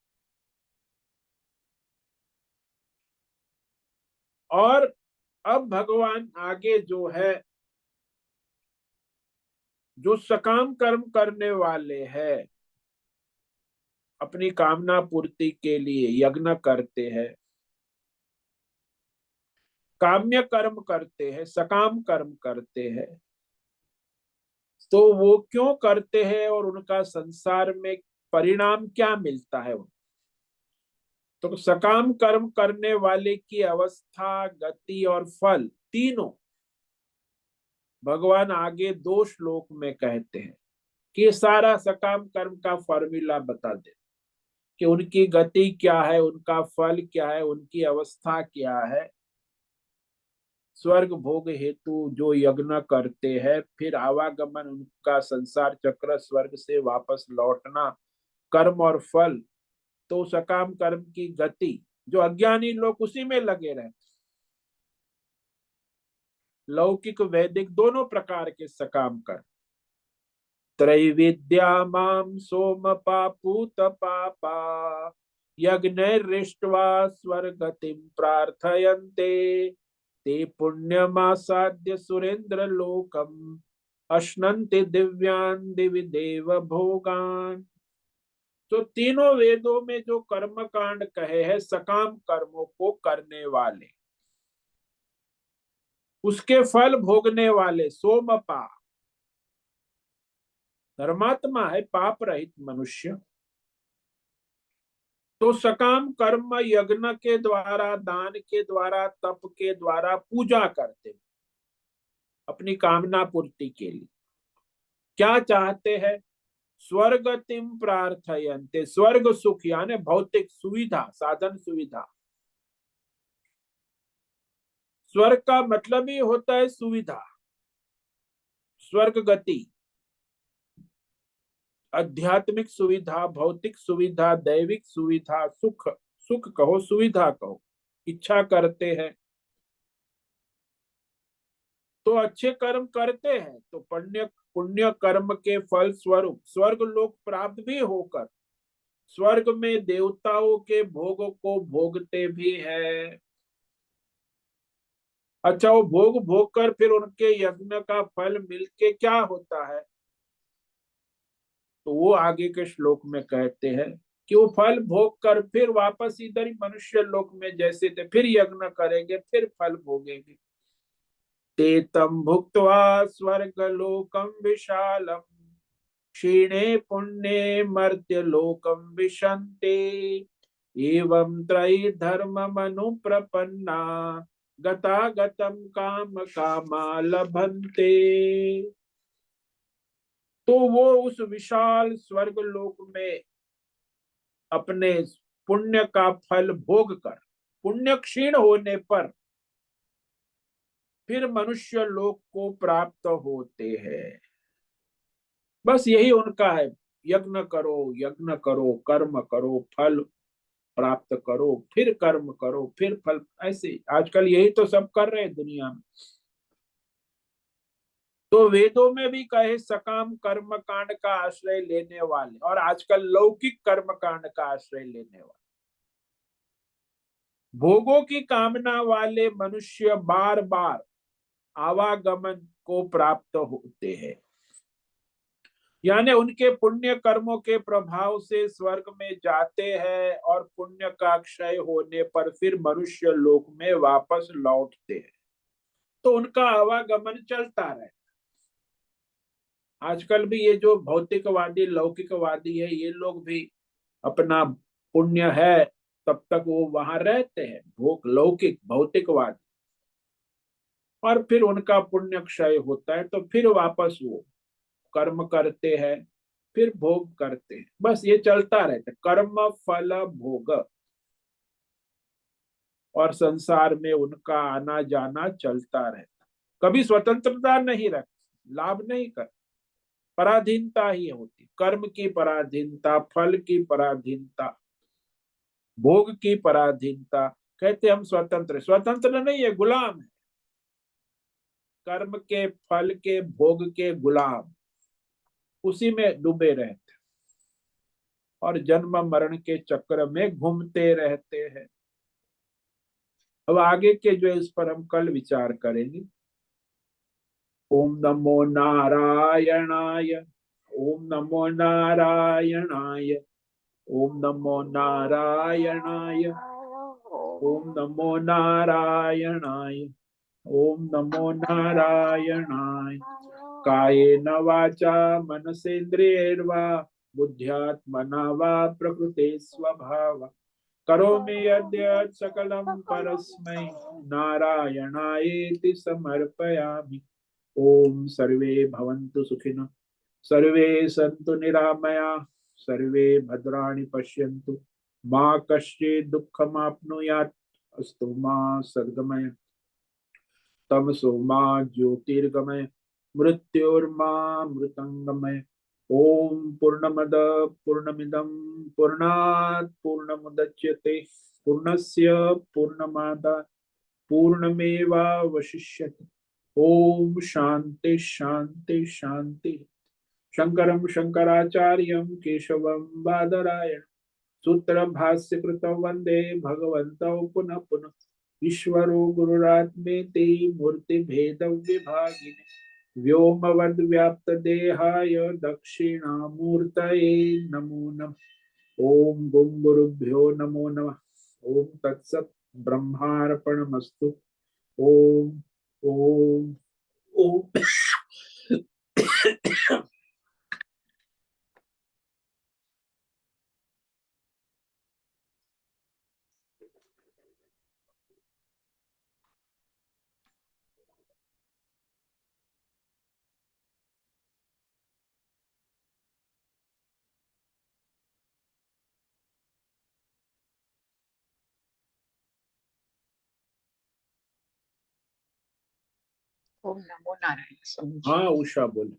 और अब भगवान आगे जो है, जो सकाम कर्म करने वाले हैं, अपनी कामना पूर्ति के लिए यज्ञ करते हैं, काम्य कर्म करते हैं, सकाम कर्म करते हैं, तो वो क्यों करते हैं और उनका संसार में परिणाम क्या मिलता है? तो सकाम कर्म करने वाले की अवस्था, गति और फल तीनों भगवान आगे 2 श्लोक में कहते हैं कि सारा सकाम कर्म का फॉर्मूला बता दे कि उनकी गति क्या है, उनका फल क्या है, उनकी अवस्था क्या है। स्वर्ग भोग हेतु जो यज्ञ करते हैं, फिर आवागमन, उनका संसार चक्र, स्वर्ग से वापस लौटना, कर्म और फल। तो सकाम कर्म की गति, जो अज्ञानी लोग उसी में लगे रहते, लौकिक वैदिक दोनों प्रकार के सकाम कर्म। त्रैविद्या माम सोम पापूत पापा यज्ञैर्दृष्ट्वा स्वर्गतिं प्रार्थयन्ते ते पुण्यमासाद्य सुरेंद्रलोकम् अश्नन्ति दिव्यान् दिवि देव भोगान्। तो तीनों वेदों में जो कर्म कांड कहे हैं सकाम कर्मों को करने वाले, उसके फल भोगने वाले, सोमपा धर्मात्मा है, पाप रहित मनुष्य। तो सकाम कर्म यज्ञ के द्वारा, दान के द्वारा, तप के द्वारा पूजा करते अपनी कामना पूर्ति के लिए। क्या चाहते हैं? स्वर्गतिम प्रार्थयन्ते, स्वर्ग सुख यानी भौतिक सुविधा, साधन सुविधा। स्वर्ग का मतलब ही होता है सुविधा, स्वर्ग गति, आध्यात्मिक सुविधा, भौतिक सुविधा, दैविक सुविधा, सुख, सुख कहो, सुविधा कहो, इच्छा करते हैं तो अच्छे कर्म करते हैं तो पुण्य पुण्य कर्म के फल स्वरूप स्वर्ग लोक प्राप्त भी होकर स्वर्ग में देवताओं के भोग को भोगते भी है। अच्छा, वो भोग भोग कर फिर उनके यज्ञ का फल मिलके क्या होता है? तो वो आगे के श्लोक में कहते हैं कि वो फल भोग कर फिर वापस इधर ही मनुष्य लोक में जैसे थे फिर यज्ञ करेंगे, फिर फल भोगेंगे। ते तम भुक्त्वा स्वर्गलोकम विशालम क्षीणे पुण्ये मर्त्य लोकम विशन्ते एवं त्रयी धर्म मनु प्रपन्ना गतागतम काम कामा लभन्ते। तो वो उस विशाल स्वर्ग लोक में अपने पुण्य का फल भोग कर, पुण्य क्षीण होने पर फिर मनुष्य लोक को प्राप्त होते हैं। बस यही उनका है, यज्ञ करो, यज्ञ करो, कर्म करो, फल प्राप्त करो, फिर कर्म करो, फिर फल। ऐसे आजकल यही तो सब कर रहे हैं दुनिया में। तो वेदों में भी कहे सकाम कर्म कांड का आश्रय लेने वाले और आजकल लौकिक कर्म कांड का आश्रय लेने वाले, भोगों की कामना वाले मनुष्य बार बार आवागमन को प्राप्त होते हैं। यानी उनके पुण्य कर्मों के प्रभाव से स्वर्ग में जाते हैं और पुण्य का क्षय होने पर फिर मनुष्य लोक में वापस लौटते हैं। तो उनका आवागमन चलता रहता। आजकल भी ये जो भौतिकवादी लौकिकवादी है, ये लोग भी अपना पुण्य है तब तक वो वहां रहते हैं, भोग लौकिक भौतिकवादी, और फिर उनका पुण्य क्षय होता है तो फिर वापस वो कर्म करते हैं, फिर भोग करते हैं। बस ये चलता रहता है, कर्म फल भोग, और संसार में उनका आना जाना चलता रहता। कभी स्वतंत्रता नहीं रखते, लाभ नहीं कर, पराधीनता ही होती, कर्म की पराधीनता, फल की पराधीनता, भोग की पराधीनता। कहते हम स्वतंत्र, स्वतंत्र नहीं है, गुलाम है, कर्म के फल के भोग के गुलाम, उसी में डूबे रहते और जन्म मरण के चक्र में घूमते रहते हैं। अब आगे के जो इस पर हम कल विचार करेंगे। ओम नमो नारायणाय, ओम नमो नारायणाय, ओम नमो नारायणाय, ओम नमो नारायणाय, ओम नमो नारायणाय। कायेन वाचा मनसेन्द्रियैर्वा बुद्ध्यात्मना वा प्रकृते स्वभाव करोमि यद्यत् सकलं परस्मै नारायणायेति समर्पयामि। ओम सर्वे भवन्तु सुखिनः, सर्वे सन्तु निरामया, सर्वे भद्राणि पश्यन्तु, मा कश्चित् दुःखमाप्नुयात्। अस्तु मा सद्गमय, तमसो मा ज्योतिर्गमय, मृत्योर्मा मृतंगमय। ओम पूर्णमद पूर्णमिदं पूर्णात् पूर्णमुदच्यते पूर्णस्य पूर्णमादाय पूर्णमेवावशिष्यते। ओम शांति शांति शांति। शंकरं शंकराचार्यं केशवं बादरायण सूत्र भाष्य कृतौ वंदे भगवन्तौ पुनः पुनः ईश्वरो गुरुरात्मेति मूर्ति भेद विभागिने व्योमवद् व्याप्त देहाय दक्षिणामूर्तये नमो नमः। ओम गुं गुरुभ्यो नमो नमः। ओम तत्सत् ब्रह्मार्पणमस्तु। ओम ओम ओम। ओम नमो नारायण। स्वामी जी, हाँ उषा बोले।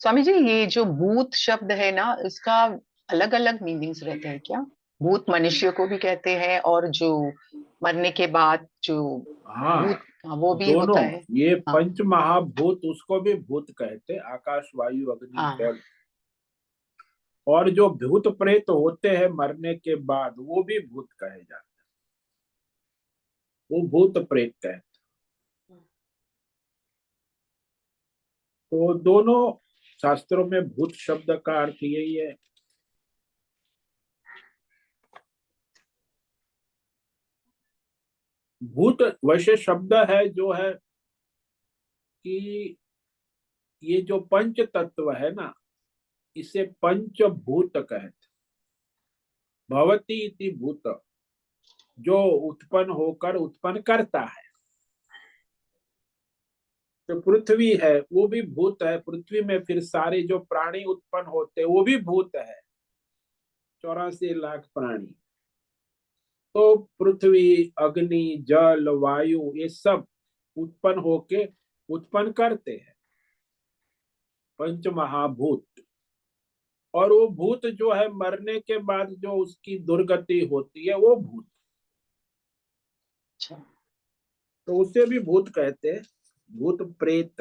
स्वामी जी, ये जो भूत शब्द है ना, इसका अलग अलग मीनिंग्स रहते हैं क्या? भूत मनुष्य को भी कहते हैं, और जो मरने के बाद जो हाँ भूत, हाँ, वो भी दोनों, होता है। ये हाँ पंच महाभूत उसको भी भूत कहते, आकाश वायु अग्नि हाँ। जल। और जो भूत प्रेत होते हैं मरने के बाद वो भी भूत कहे जाते, वो भूत प्रेत कहते। तो दोनों शास्त्रों में भूत शब्द का अर्थ यही है। भूत वैसे शब्द है जो है कि ये जो पंच तत्व है ना, इसे पंचभूत कहते। भवती इति भूत, जो उत्पन्न होकर उत्पन्न करता है। जो पृथ्वी है वो भी भूत है, पृथ्वी में फिर सारे जो प्राणी उत्पन्न होते हैं वो भी भूत है, 84 लाख प्राणी। तो पृथ्वी अग्नि जल वायु ये सब उत्पन्न होके उत्पन्न करते हैं, पंच महाभूत। और वो भूत जो है मरने के बाद जो उसकी दुर्गति होती है वो भूत, अच्छा। तो उसे भी भूत कहते हैं, भूत प्रेत।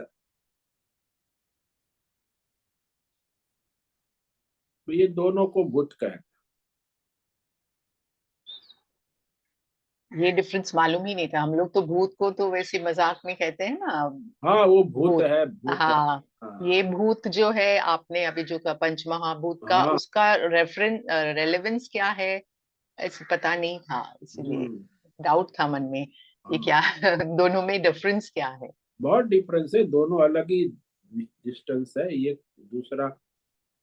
तो ये दोनों को भूत कहते हैं। ये डिफरेंस मालूम ही नहीं था। हम लोग तो भूत को तो वैसे मजाक में कहते हैं ना, हाँ वो भूत भूत। है, भूत है। हाँ। हाँ ये भूत जो है, आपने अभी जो कहा पंच महाभूत का, हाँ। उसका रेफरेंस रेलेवेंस क्या है, ऐसे पता नहीं था, इसीलिए हम्म। डाउट था मन में। ये हाँ क्या दोनों में डिफरेंस क्या है? बहुत डिफरेंस है, दोनों अलग ही डिस्टेंस है। ये दूसरा,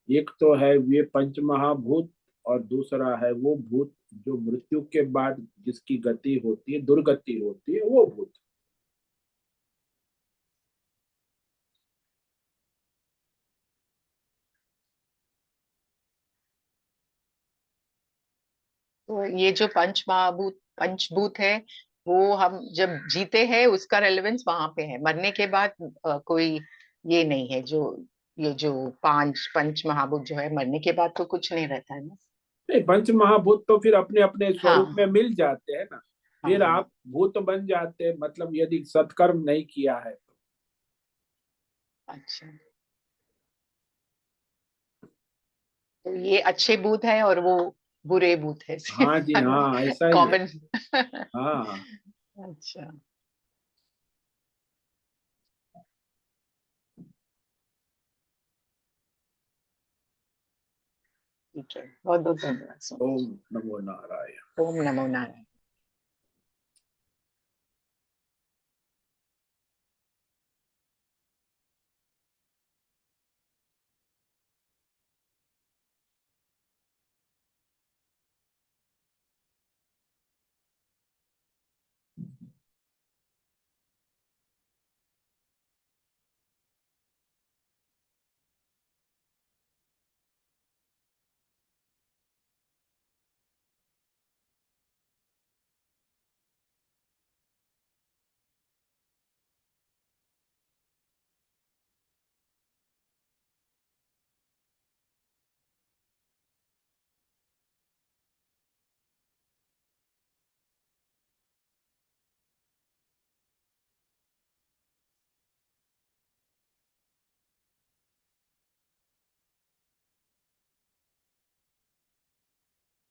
एक तो है ये पंच महाभूत, और दूसरा है वो भूत जो मृत्यु के बाद जिसकी गति होती है, दुर्गति होती है, वो भूत। तो ये जो पंच महाभूत पंचभूत है, वो हम जब जीते हैं उसका रेलेवेंस वहां पे है, मरने के बाद कोई ये नहीं है जो, ये जो पांच पंच महाभूत जो है, मरने के बाद तो कुछ नहीं रहता है ना। नहीं, पंच महाभूत तो फिर अपने अपने स्वरूप हाँ में मिल जाते हैं ना। फिर हाँ। आप भूत बन जाते हैं, मतलब यदि सत्कर्म नहीं किया है तो। अच्छा, तो ये अच्छे भूत है और वो बुरे भूत है हाँ जी हाँ, ऐसा ही है। कॉमन। हाँ अच्छा, ठीक है, बहुत बहुत धन्यवाद स्वामी ओम जी। नमो नारायण। ओम नमो नारायण।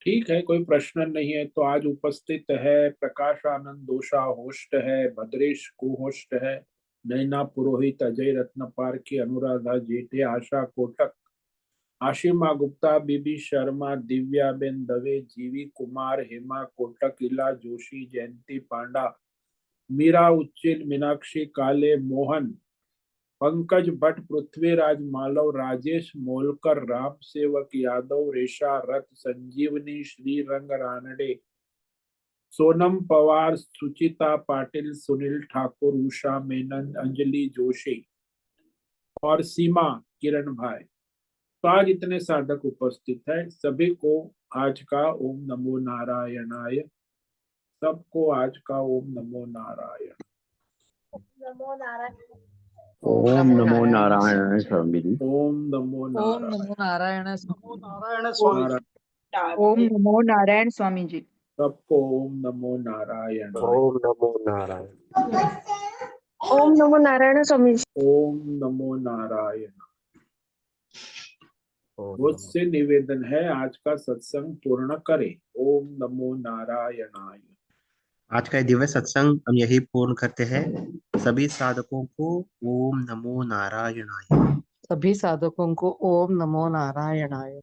ठीक है, कोई प्रश्न नहीं है तो आज उपस्थित है प्रकाश आनंद दोषा होस्ट है, भद्रेश को होस्ट है, नैना पुरोहित, अजय रत्नपार की, अनुराधा जेठे, आशा कोटक, आशिमा गुप्ता, बीबी शर्मा, दिव्या बेन दवे, जीवी कुमार, हेमा कोटक, इला जोशी, जयंती पांडा, मीरा उच्चिल, मीनाक्षी काले, मोहन, पंकज भट्ट, पृथ्वीराज मालव, राजेश मोलकर, राम सेवक यादव, रेशा रथ, संजीवनी, श्रीरंग रानडे, सोनम पवार, सुचिता पाटिल, सुनील ठाकुर, उषा मेनन, अंजलि जोशी और सीमा किरण भाई। तो आज इतने साधक उपस्थित है, सभी को आज का ओम नमो नारायणाय, सबको आज का ओम नमो नारायण। नमो नारायण। ओम नमो नारायण नारायण स्वामी जी। ओम नमो ओम नारायण। नमो नारायण नारायण स्वामी जी। ओम नमो नारायण स्वामी जी। सबको ओम नमो नारायण। ओम नमो नारायण। ओम नमो नारायण स्वामी जी। ओम नमो नारायण। मुझसे निवेदन है आज का सत्संग पूर्ण करें। ओम नमो नारायणाय। आज का ये दिव्य सत्संग हम यही पूर्ण करते हैं। सभी साधकों को ओम नमो नारायणाय। सभी साधकों को ओम नमो नारायणाय।